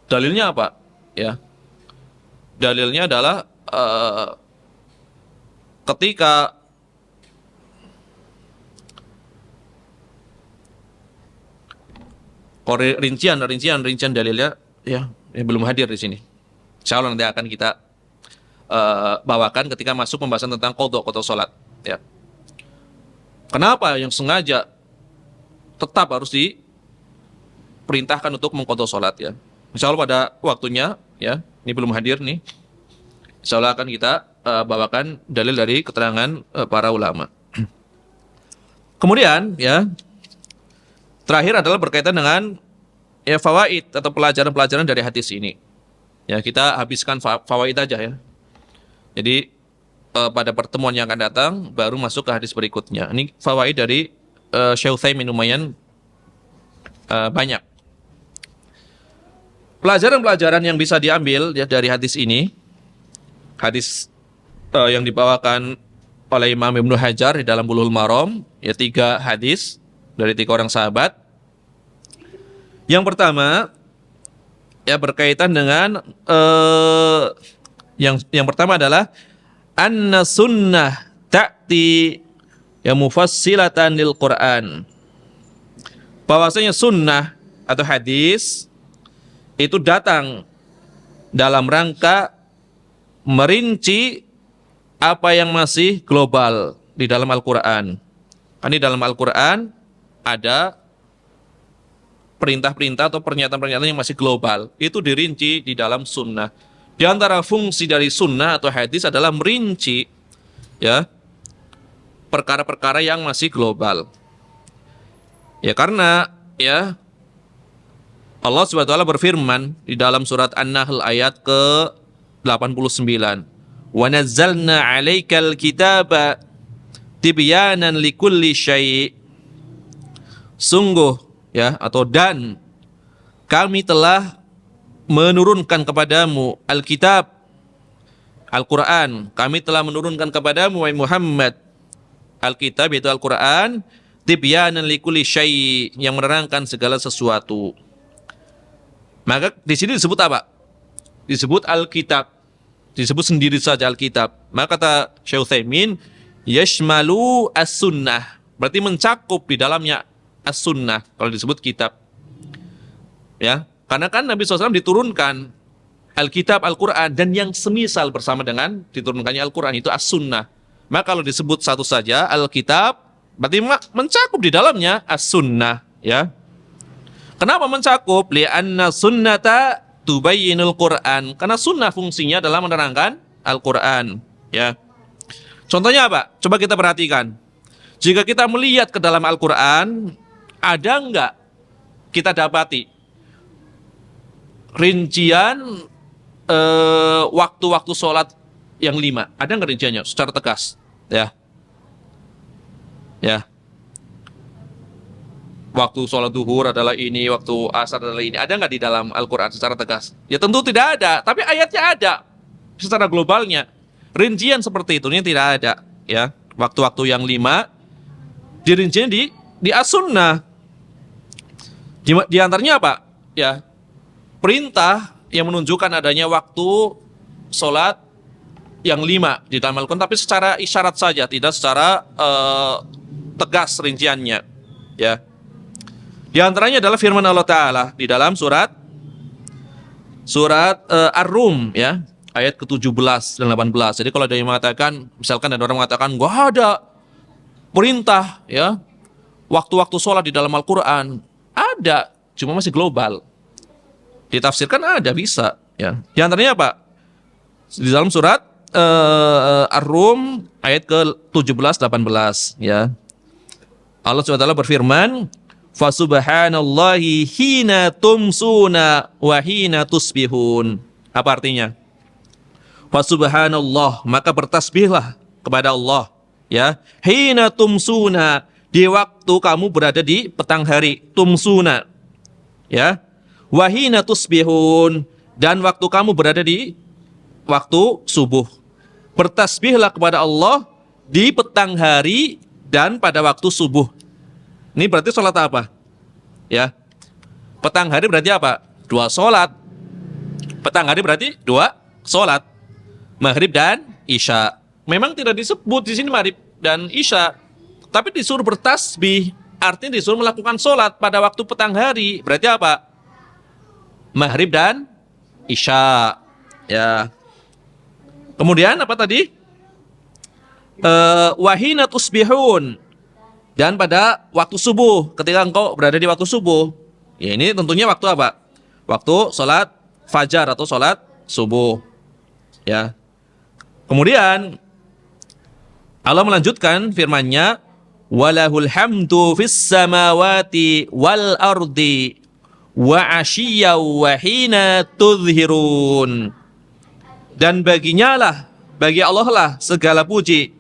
Dalilnya apa? Ya. Dalilnya adalah ketika rincian dalilnya, ya, belum hadir di sini. Insya Allah nanti akan kita bawakan ketika masuk pembahasan tentang qadha salat. Ya. Kenapa yang sengaja tetap harus diperintahkan untuk mengqadha salat ya. Insyaallah pada waktunya ya, ini belum hadir nih. Insyaallah akan kita bawakan dalil dari keterangan para ulama. Kemudian ya, terakhir adalah berkaitan dengan ya fawaid atau pelajaran-pelajaran dari hadis ini. Ya, kita habiskan fawaid aja ya. Jadi pada pertemuan yang akan datang baru masuk ke hadis berikutnya. Ini fawaid dari Syekh Utsaimin lumayan banyak. Pelajaran-pelajaran yang bisa diambil ya dari hadis ini, hadis yang dibawakan oleh Imam Ibnu Hajar di dalam Bulughul Maram, ya 3 hadis dari 3 orang sahabat. Yang pertama ya berkaitan dengan yang pertama adalah anna sunnah ta'ti ya mufassilatan lil Quran. Bahwasanya sunnah atau hadis itu datang dalam rangka merinci apa yang masih global di dalam Al-Quran. Kan di dalam Al-Quran ada perintah-perintah atau pernyataan-pernyataan yang masih global. Itu dirinci di dalam sunnah. Di antara fungsi dari sunnah atau hadis adalah merinci ya perkara-perkara yang masih global. Ya karena ya Allah SWT berfirman di dalam surat An-Nahl ayat ke-89. Wa nazzalna 'alaikal kitaba tibyanan likulli syai'. Sungguh ya atau dan kami telah menurunkan kepadamu Alkitab Al-Quran. Kami telah menurunkan kepadamu wahai Muhammad Alkitab yaitu Al-Quran tibyanan likulli syai' yang menerangkan segala sesuatu. Maka di sini disebut apa? Disebut Alkitab. Disebut sendiri saja Alkitab. Maka kata Syekh Utsaimin, yashmalu as-sunnah. Berarti mencakup di dalamnya as-sunnah kalau disebut kitab. Ya, karena kan Nabi SAW diturunkan Alkitab, Al-Quran dan yang semisal bersama dengan diturunkannya Al-Quran itu as-sunnah. Maka kalau disebut satu saja Alkitab, berarti mencakup di dalamnya as-sunnah. Ya. Kenapa mencakup? Li'anna sunnata tubayyinul Qur'an. Karena sunnah fungsinya adalah menerangkan Al-Qur'an, ya. Contohnya apa? Coba kita perhatikan. Jika kita melihat ke dalam Al-Qur'an, ada enggak kita dapati rincian waktu-waktu sholat yang 5? Ada enggak rinciannya secara tegas? Ya. Ya. Waktu sholat duhur adalah ini, waktu asar adalah ini. Ada nggak di dalam Al-Quran secara tegas? Ya tentu tidak ada, tapi ayatnya ada. Secara globalnya, rincian seperti itu ini tidak ada. Ya, waktu-waktu yang 5 dirincinya di as-sunnah. Di antaranya apa? Ya, perintah yang menunjukkan adanya waktu sholat yang 5 di dalam Al-Quran, tapi secara isyarat saja, tidak secara tegas rinciannya. Ya. Di antaranya adalah firman Allah Ta'ala di dalam surat Ar-Rum ya, ayat ke-17 dan 18. Jadi kalau ada yang mengatakan, misalkan ada orang mengatakan enggak ada perintah ya waktu-waktu sholat di dalam Al-Quran. Ada, cuma masih global. Ditafsirkan ada, bisa ya. Di antaranya apa? Di dalam surat Ar-Rum ayat ke-17 18 ya. Allah SWT berfirman, Fasubhanallahi hina tumsuna wa hina tusbihun. Apa artinya? Fasubhanallah, maka bertasbihlah kepada Allah ya. Hina tumsuna, di waktu kamu berada di petang hari, tumsuna ya. Wa hina tusbihun, dan waktu kamu berada di waktu subuh. Bertasbihlah kepada Allah di petang hari dan pada waktu subuh. Ini berarti sholat apa? Ya, petang hari berarti apa? 2 sholat. Petang hari berarti 2 sholat, maghrib dan isya. Memang tidak disebut di sini maghrib dan isya, tapi disuruh bertasbih. Artinya disuruh melakukan sholat pada waktu petang hari. Berarti apa? Maghrib dan isya. Ya. Kemudian apa tadi? Wahina tusbihun. Dan pada waktu subuh, ketika engkau berada di waktu subuh, Ya, ini tentunya waktu apa? Waktu sholat fajar atau sholat subuh. Ya. Kemudian Allah melanjutkan firman-Nya, walahul hamdu fis samawati wal ardi wa asyiya wa hina tudhirun. Dan bagi Allah lah segala puji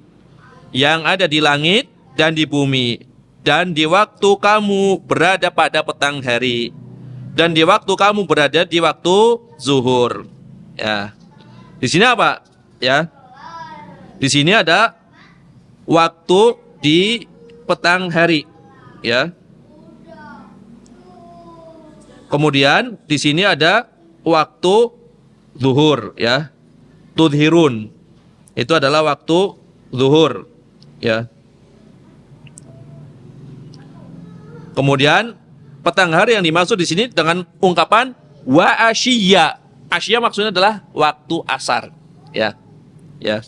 yang ada di langit dan di bumi, dan di waktu kamu berada pada petang hari, dan di waktu kamu berada di waktu zuhur. Ya. Di sini apa? Ya. Di sini ada waktu di petang hari, ya. Kemudian di sini ada waktu zuhur, ya. Tudhirun. Itu adalah waktu zuhur, ya. Kemudian petang hari yang dimaksud di sini dengan ungkapan wa asyiya. Asyiya maksudnya adalah waktu asar, ya. Ya.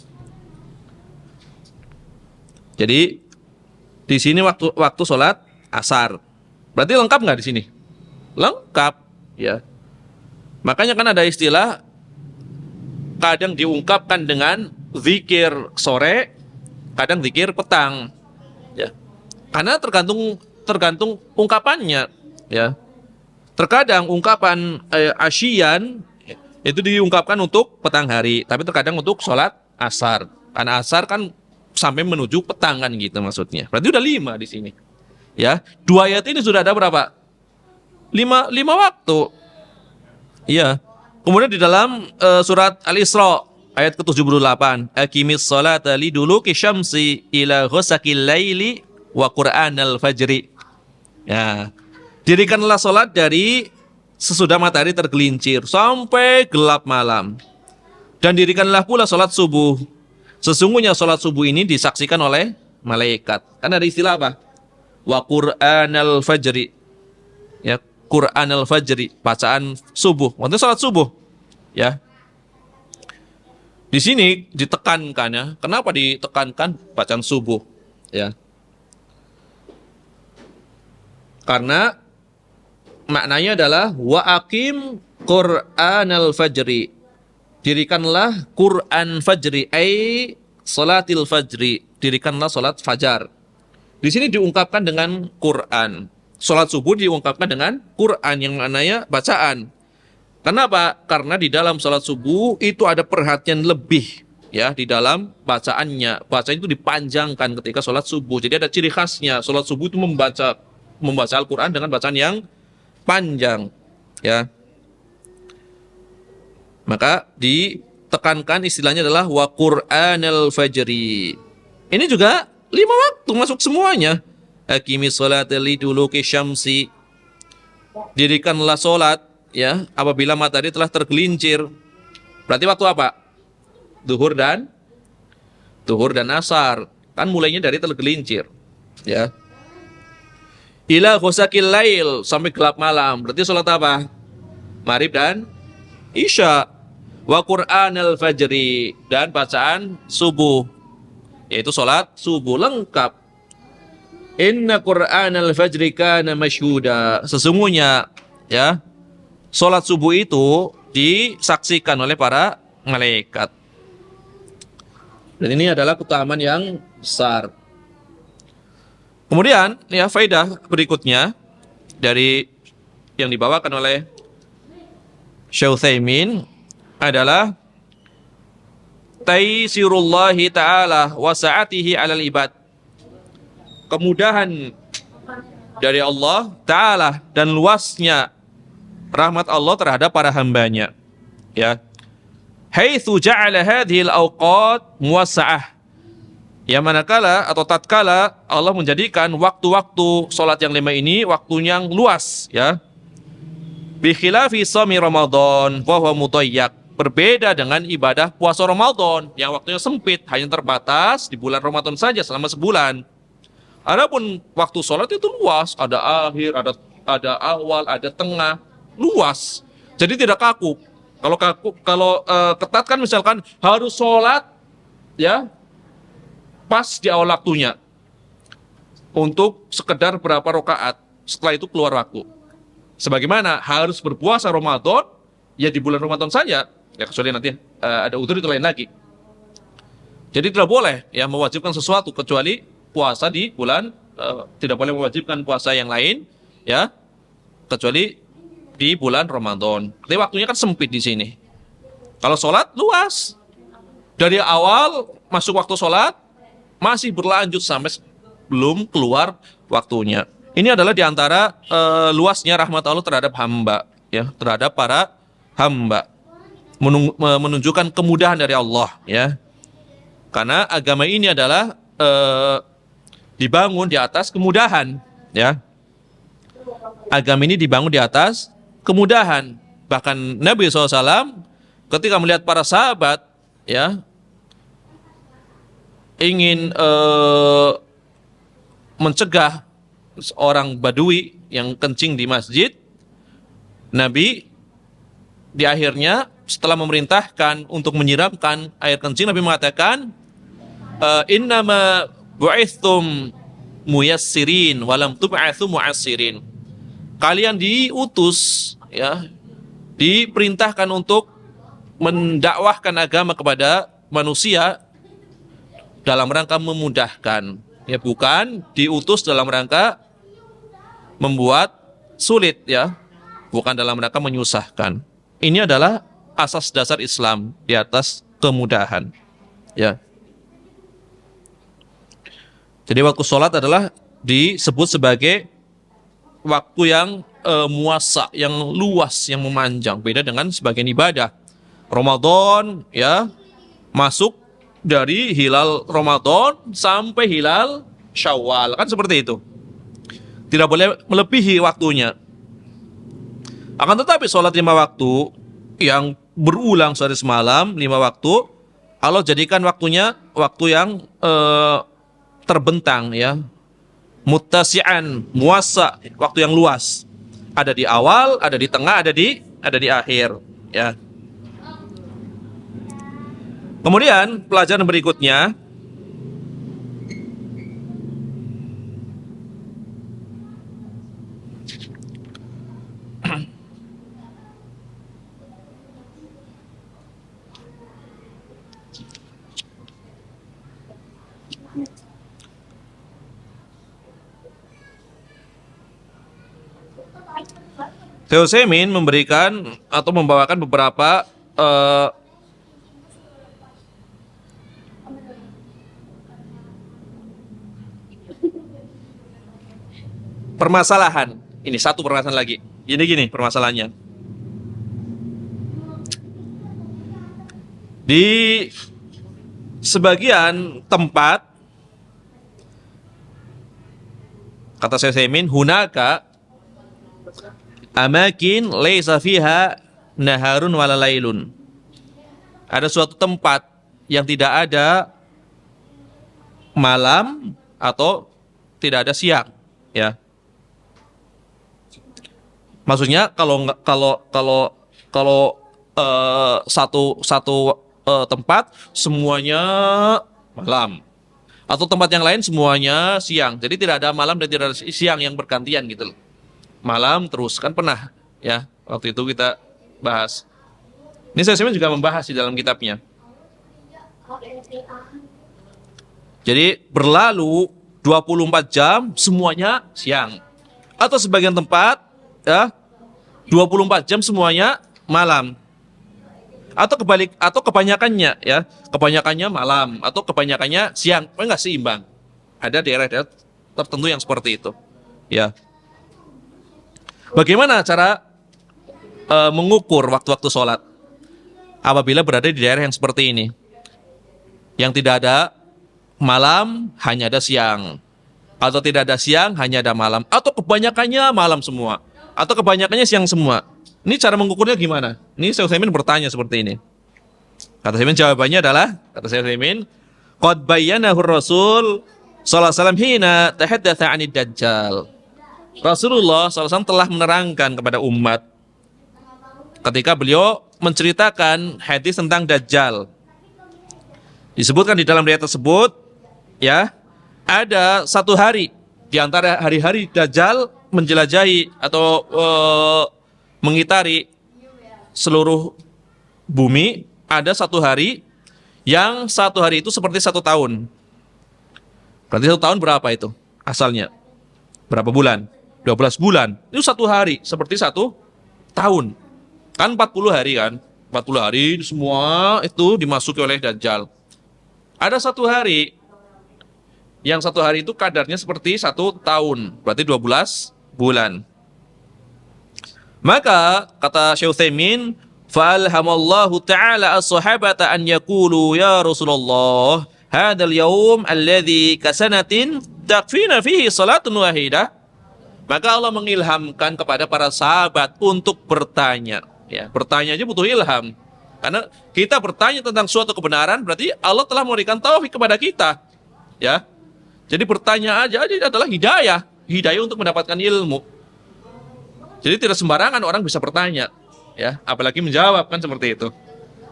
Jadi di sini waktu sholat asar. Berarti lengkap nggak di sini? Lengkap, ya. Makanya kan ada istilah kadang diungkapkan dengan zikir sore, kadang zikir petang, ya. Karena tergantung ungkapannya, ya. Terkadang ungkapan asyian itu diungkapkan untuk petang hari, tapi terkadang untuk sholat asar. Karena asar kan sampai menuju petang kan gitu maksudnya. Berarti udah 5 di sini. Ya, 2 ayat ini sudah ada berapa? 5 waktu. Iya. Kemudian di dalam surat Al-Isra ayat ke-78, aqimis sholata liduluki syamsi ila ghasaqil laili wa qur'anal fajri. Ya. Dirikanlah sholat dari sesudah matahari tergelincir sampai gelap malam. Dan dirikanlah pula sholat subuh. Sesungguhnya sholat subuh ini disaksikan oleh malaikat. Kan ada istilah apa? Wa qur'anal fajri. Ya, Qur'anal fajri, bacaan subuh. Maksudnya sholat subuh. Ya. Di sini ditekankan, ya. Kenapa ditekankan bacaan subuh? Ya. Karena maknanya adalah wa aqim Qur'anal fajri. Dirikanlah Quran fajri, ai salatil fajri. Dirikanlah salat fajar. Di sini diungkapkan dengan Quran. Salat subuh diungkapkan dengan Quran yang maknanya bacaan. Kenapa? Karena di dalam salat subuh itu ada perhatian lebih, ya, di dalam bacaannya. Bacaan itu dipanjangkan ketika salat subuh. Jadi ada ciri khasnya. Salat subuh itu membaca Al-Quran dengan bacaan yang panjang, ya. Maka ditekankan istilahnya adalah wa Qur'anal fajri. Ini juga 5 waktu masuk semuanya. Aqimis sholata liduluki syamsi. Dirikanlah solat, ya, apabila matahari telah tergelincir. Berarti waktu apa? Zuhur dan asar. Kan mulainya dari tergelincir, ya. Ila ghasaqil lail, sampai gelap malam. Berarti solat apa? Maghrib dan Isya. Wa Qur'anal fajri, dan bacaan subuh, yaitu sholat subuh lengkap. Inna Qur'anal fajri kana masyhuda. Sesungguhnya, ya, sholat subuh itu disaksikan oleh para malaikat. Dan ini adalah keutamaan yang besar. Kemudian, ya, faedah berikutnya dari yang dibawakan oleh Syekh Utsaimin adalah taisirullahi ta'ala wa sa'atihi 'alal ibad. Kemudahan dari Allah Ta'ala dan luasnya rahmat Allah terhadap para hambanya, ya. Haitsu ja'ala hadhil awqat muwassa'ah. Ya, manakala atau tatkala Allah menjadikan waktu-waktu salat yang 5 ini waktu yang luas, ya. Bi khilafi shaumi Ramadan wa huwa mudayyak. Berbeda dengan ibadah puasa Ramadan yang waktunya sempit, hanya terbatas di bulan Ramadan saja selama sebulan. Adapun waktu sholat itu luas, ada akhir, ada awal, ada tengah, luas. Jadi tidak kaku. Kalau ketat kan misalkan harus sholat, ya, pas di awal waktunya untuk sekedar berapa rakaat, setelah itu keluar waktu. Sebagaimana harus berpuasa Ramadan ya di bulan Ramadan saja, ya kecuali nanti ada udzur itu lain lagi. Jadi tidak boleh ya mewajibkan sesuatu kecuali puasa di bulan, tidak boleh mewajibkan puasa yang lain ya kecuali di bulan Ramadan. Tapi waktunya kan sempit di sini. Kalau sholat luas, dari awal masuk waktu sholat masih berlanjut sampai belum keluar waktunya. Ini adalah diantara luasnya rahmat Allah terhadap hamba, ya, terhadap para hamba, menunjukkan kemudahan dari Allah, ya. Karena agama ini adalah dibangun di atas kemudahan, ya. Agama ini dibangun di atas kemudahan. Bahkan Nabi SAW ketika melihat para sahabat, ya, ingin mencegah seorang badui yang kencing di masjid, Nabi di akhirnya setelah memerintahkan untuk menyiramkan air kencing, Nabi mengatakan, innama bu'ithum muyassirin walam tub'atsu mu'assirin. Kalian diutus, ya, diperintahkan untuk mendakwahkan agama kepada manusia dalam rangka memudahkan, ya, bukan diutus dalam rangka membuat sulit, ya, bukan dalam rangka menyusahkan. Ini adalah asas dasar Islam di atas kemudahan, ya. Jadi waktu sholat adalah disebut sebagai waktu yang muasa, yang luas, yang memanjang. Beda dengan sebagian ibadah. Ramadan, ya, masuk dari hilal Ramadan sampai hilal Syawal, kan seperti itu. Tidak boleh melebihi waktunya. Akan tetapi sholat 5 waktu yang berulang sehari semalam 5 waktu, Allah jadikan waktunya waktu yang terbentang, ya, muttasi'an, muasa, waktu yang luas. Ada di awal, ada di tengah, ada di akhir, ya. Kemudian pelajaran berikutnya, Syekh Utsaimin memberikan atau membawakan beberapa permasalahan. Ini satu permasalahan lagi. Ini gini permasalahannya. Di sebagian tempat, kata Syekh Utsaimin, hunaka amakin laisa fiha naharun wala lailun. Ada suatu tempat yang tidak ada malam atau tidak ada siang, ya. Maksudnya kalau satu tempat semuanya malam, atau tempat yang lain semuanya siang. Jadi tidak ada malam dan tidak ada siang yang bergantian gitu loh. Malam terus, kan pernah, ya, waktu itu kita bahas. Ini saya juga membahas di dalam kitabnya. Jadi berlalu 24 jam semuanya siang, atau sebagian tempat, ya, 24 jam semuanya malam, atau kebalik, atau kebanyakannya, ya, kebanyakannya malam atau kebanyakannya siang. Enggak seimbang. Ada daerah-daerah tertentu yang seperti itu, ya. Bagaimana cara mengukur waktu-waktu sholat apabila berada di daerah yang seperti ini, yang tidak ada malam, hanya ada siang, atau tidak ada siang, hanya ada malam, atau kebanyakannya malam semua, atau kebanyakannya siang semua? Ini cara mengukurnya gimana? Ini Syekh Utsaimin bertanya seperti ini. Kata Syekh Utsaimin, jawabannya adalah, kata Syekh Utsaimin, qad bayyanahu Rasul sallallahu alaihi wasallam hina tahaddatsa 'anid dajjal. Rasulullah SAW telah menerangkan kepada umat ketika beliau menceritakan hadis tentang Dajjal. Disebutkan di dalam riwayat tersebut, ya, ada satu hari di antara hari-hari Dajjal menjelajahi atau mengitari seluruh bumi, ada satu hari yang satu hari itu seperti satu tahun. Berarti satu tahun berapa itu asalnya? Berapa bulan? 12 bulan. Itu satu hari seperti satu tahun. Kan 40 hari kan? 40 hari semua itu dimasuki oleh Dajjal. Ada satu hari, yang satu hari itu kadarnya seperti satu tahun. Berarti 12 bulan. Maka kata Syekh Utsaimin, fa'alhamallahu ta'ala as-sahabata an yaqulu ya Rasulullah, hadzal yaum alladzi kasanatin takfina fihi salatun wahidah. Maka Allah mengilhamkan kepada para sahabat untuk bertanya. Ya, bertanya aja butuh ilham. Karena kita bertanya tentang suatu kebenaran, berarti Allah telah memberikan taufik kepada kita. Ya. Jadi bertanya aja adalah hidayah. Hidayah untuk mendapatkan ilmu. Jadi tidak sembarangan orang bisa bertanya, ya, apalagi menjawab kan seperti itu.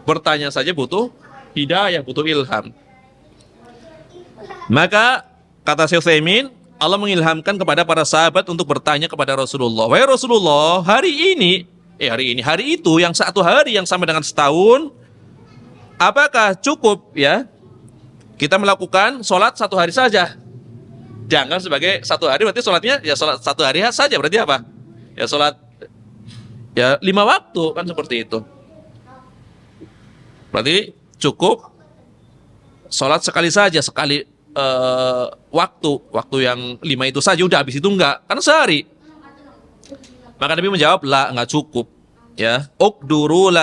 Bertanya saja butuh hidayah, butuh ilham. Maka kata Syekh Utsaimin, Allah mengilhamkan kepada para sahabat untuk bertanya kepada Rasulullah. Wahai Rasulullah, hari itu yang satu hari yang sama dengan setahun, apakah cukup ya kita melakukan sholat satu hari saja? Jangan sebagai satu hari, berarti sholatnya ya sholat satu hari saja, berarti apa? Ya sholat ya 5 waktu kan seperti itu. Berarti cukup sholat sekali saja, sekali waktu yang 5 itu saja, udah habis itu enggak, karena sehari. Maka Nabi menjawab, la, enggak cukup. Ya, uqduru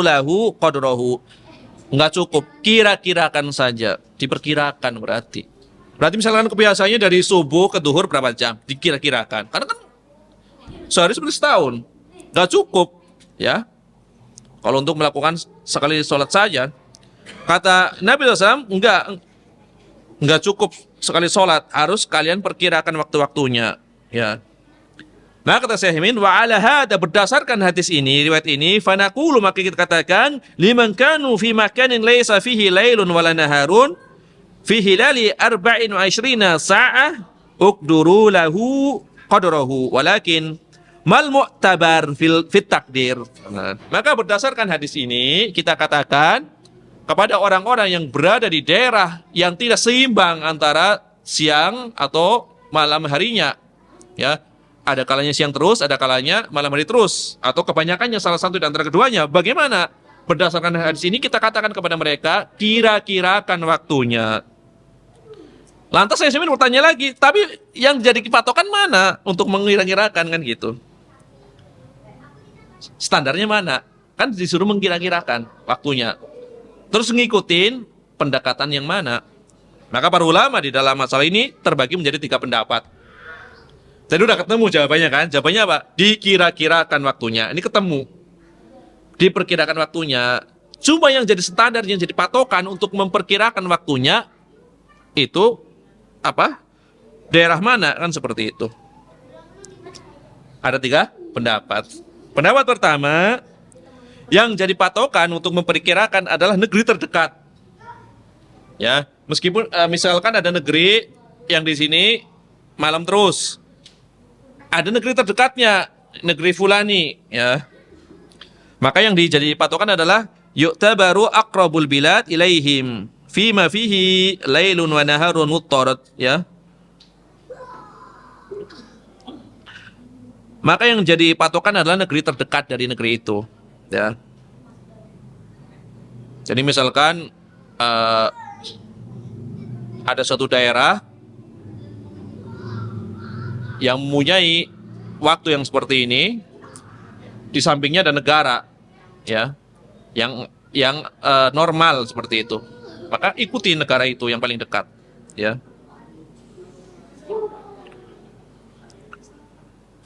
lahu qadrahu. Enggak cukup, kira-kirakan saja, diperkirakan berarti. Berarti misalkan kebiasaannya dari subuh ke duhur berapa jam? Dikira-kirakan. Karena kan sehari seperti setahun, nggak cukup, ya. Kalau untuk melakukan sekali sholat saja, kata Nabi SAW, enggak cukup sekali sholat, harus kalian perkirakan waktu-waktunya, ya. Nah kata Syekh Utsaimin, wa ala hada, berdasarkan hadis ini, riwayat ini, fanaqulu, maka kita katakan, liman kanu fi makanin laisa fihi lailun wala naharun, fi hilali 24 sa'ah, uqduru lahu qadrahu, walakin mal mu'tabar fit takdir. Maka berdasarkan hadis ini kita katakan kepada orang-orang yang berada di daerah yang tidak seimbang antara siang atau malam harinya, ya, ada kalanya siang terus, ada kalanya malam hari terus, atau kebanyakannya salah satu di antara keduanya. Bagaimana? Berdasarkan hadis ini kita katakan kepada mereka, kira-kirakan waktunya. Lantas saya bertanya lagi, tapi yang jadi patokan mana untuk mengira-kirakan kan gitu? Standarnya mana? Kan disuruh mengkira-kirakan waktunya. Terus ngikutin pendekatan yang mana? Maka para ulama di dalam masalah ini terbagi menjadi 3 pendapat. Tadi udah ketemu jawabannya kan? Jawabannya apa? Dikira-kirakan waktunya. Ini ketemu. Diperkirakan waktunya. Cuma yang jadi standar, yang jadi patokan untuk memperkirakan waktunya itu apa? Daerah mana? Kan seperti itu. Ada 3 pendapat. Pendapat pertama, yang jadi patokan untuk memperkirakan adalah negeri terdekat. Ya, meskipun misalkan ada negeri yang di sini malam terus, ada negeri terdekatnya, negeri fulani, ya. Maka yang dijadi patokan adalah yu'tabaru aqrabul bilad ilaihim fima fihi lailun wa naharun muttarid, ya. Maka yang jadi patokan adalah negeri terdekat dari negeri itu, ya. Jadi misalkan ada suatu daerah yang mempunyai waktu yang seperti ini, di sampingnya ada negara, ya, yang normal seperti itu. Maka ikuti negara itu yang paling dekat, ya.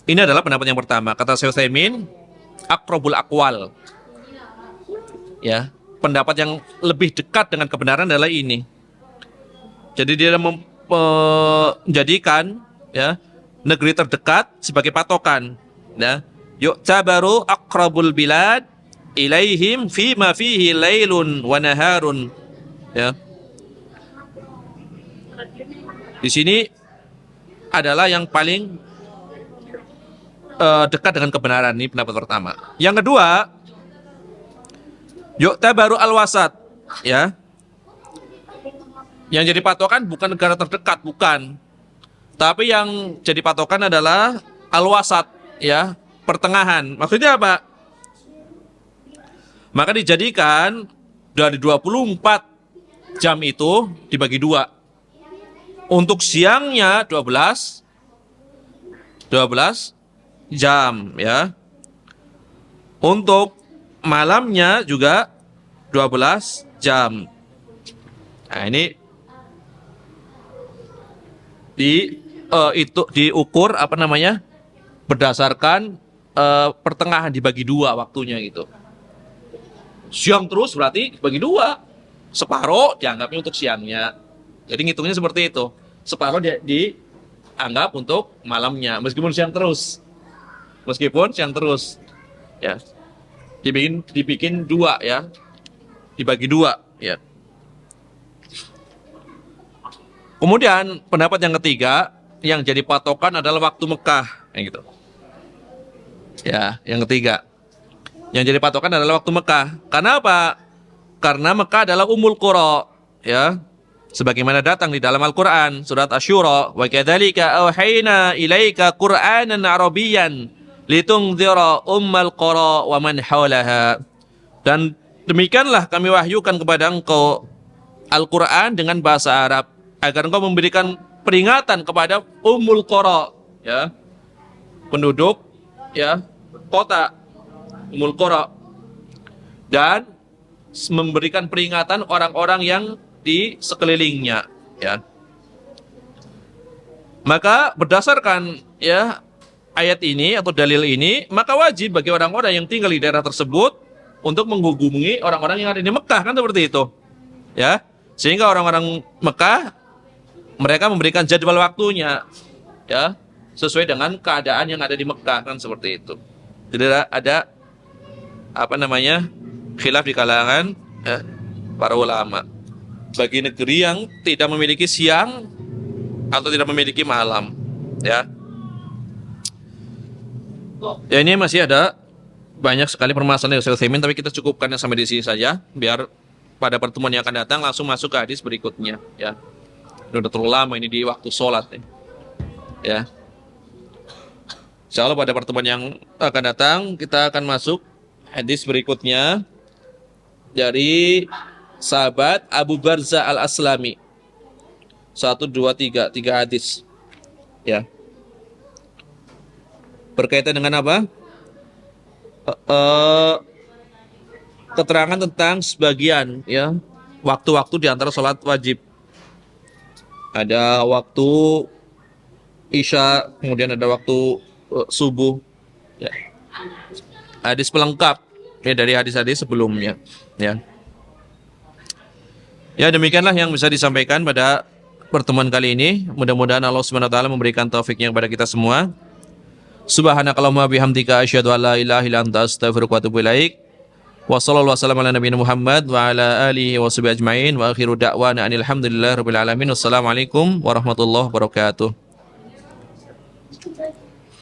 Ini adalah pendapat yang pertama. Kata Syekh Utsaimin, aqrabul aqwal. Ya, pendapat yang lebih dekat dengan kebenaran adalah ini. Jadi dia menjadikan, ya, negeri terdekat sebagai patokan, ya. Yu'tabaru aqrabul bilad ilaihim fima fihi lailun wa naharun, ya. Di sini adalah yang paling dekat dengan kebenaran. Ini pendapat pertama. Yang kedua, yu'tabaru al-wasat, ya. Yang jadi patokan bukan negara terdekat, bukan. Tapi yang jadi patokan adalah al-wasat, ya, pertengahan. Maksudnya apa? Maka dijadikan dari 24 jam itu dibagi dua. Untuk siangnya 12 jam, ya. Untuk malamnya juga 12 jam. Nah, ini itu diukur apa namanya? Berdasarkan pertengahan dibagi dua waktunya gitu. Siang terus berarti bagi dua. Separuh dianggapnya untuk siangnya. Jadi ngitungnya seperti itu. Separuh dianggap untuk malamnya. Meskipun siang terus. Ya. Dibikin dua, ya. Dibagi dua, ya. Kemudian pendapat yang ketiga yang jadi patokan adalah waktu Mekah, kayak gitu. Ya, yang ketiga. Yang jadi patokan adalah waktu Mekah. Karena apa? Karena Mekah adalah Ummul Qura, ya. Sebagaimana datang di dalam Al-Qur'an surat Asy-Syura, wa kadzalika auhayna ilaika Qur'anan Arabiyyan litungdzira ummal qura wa man haulaha. Dan demikianlah kami wahyukan kepada engkau Al-Qur'an dengan bahasa Arab agar engkau memberikan peringatan kepada Ummul Qura, ya. Penduduk, ya, kota Ummul Qura, dan memberikan peringatan orang-orang yang di sekelilingnya, ya. Maka berdasarkan, ya, ayat ini atau dalil ini, maka wajib bagi orang-orang yang tinggal di daerah tersebut untuk menghubungi orang-orang yang ada di Mekah, kan seperti itu, ya. Sehingga orang-orang Mekah mereka memberikan jadwal waktunya, ya, sesuai dengan keadaan yang ada di Mekah, kan seperti itu. Tidak ada apa namanya khilaf di kalangan para ulama bagi negeri yang tidak memiliki siang atau tidak memiliki malam, ya. Ya, ini masih ada banyak sekali permasalahan Ustaz Utsaimin, tapi kita cukupkan sampai di sini saja biar pada pertemuan yang akan datang langsung masuk ke hadis berikutnya, ya. Udah terlalu lama ini di waktu sholat, ya. Insyaallah pada pertemuan yang akan datang kita akan masuk hadis berikutnya dari sahabat Abu Barzah Al-Aslami. 1, 2, 3 hadis, ya. Berkaitan dengan apa? Keterangan tentang sebagian, ya, waktu-waktu di antara sholat wajib. Ada waktu Isya, kemudian ada waktu subuh, ya. Hadis pelengkap, ya, dari hadis-hadis sebelumnya, ya. Ya, demikianlah yang bisa disampaikan pada pertemuan kali ini. Mudah-mudahan Allah Subhanahu wa taala memberikan taufiknya kepada kita semua. Subhanakallahumma bihamdika asyhadu an la ilaha illa anta astaghfiruka wa atubu ilaik. Wa sallallahu wasallam ala nabiyina Muhammad wa ala alihi wa sahbihi ajmain wa akhiru da'wana anil hamdulillahirabbil alamin. Wassalamualaikum warahmatullahi wabarakatuh.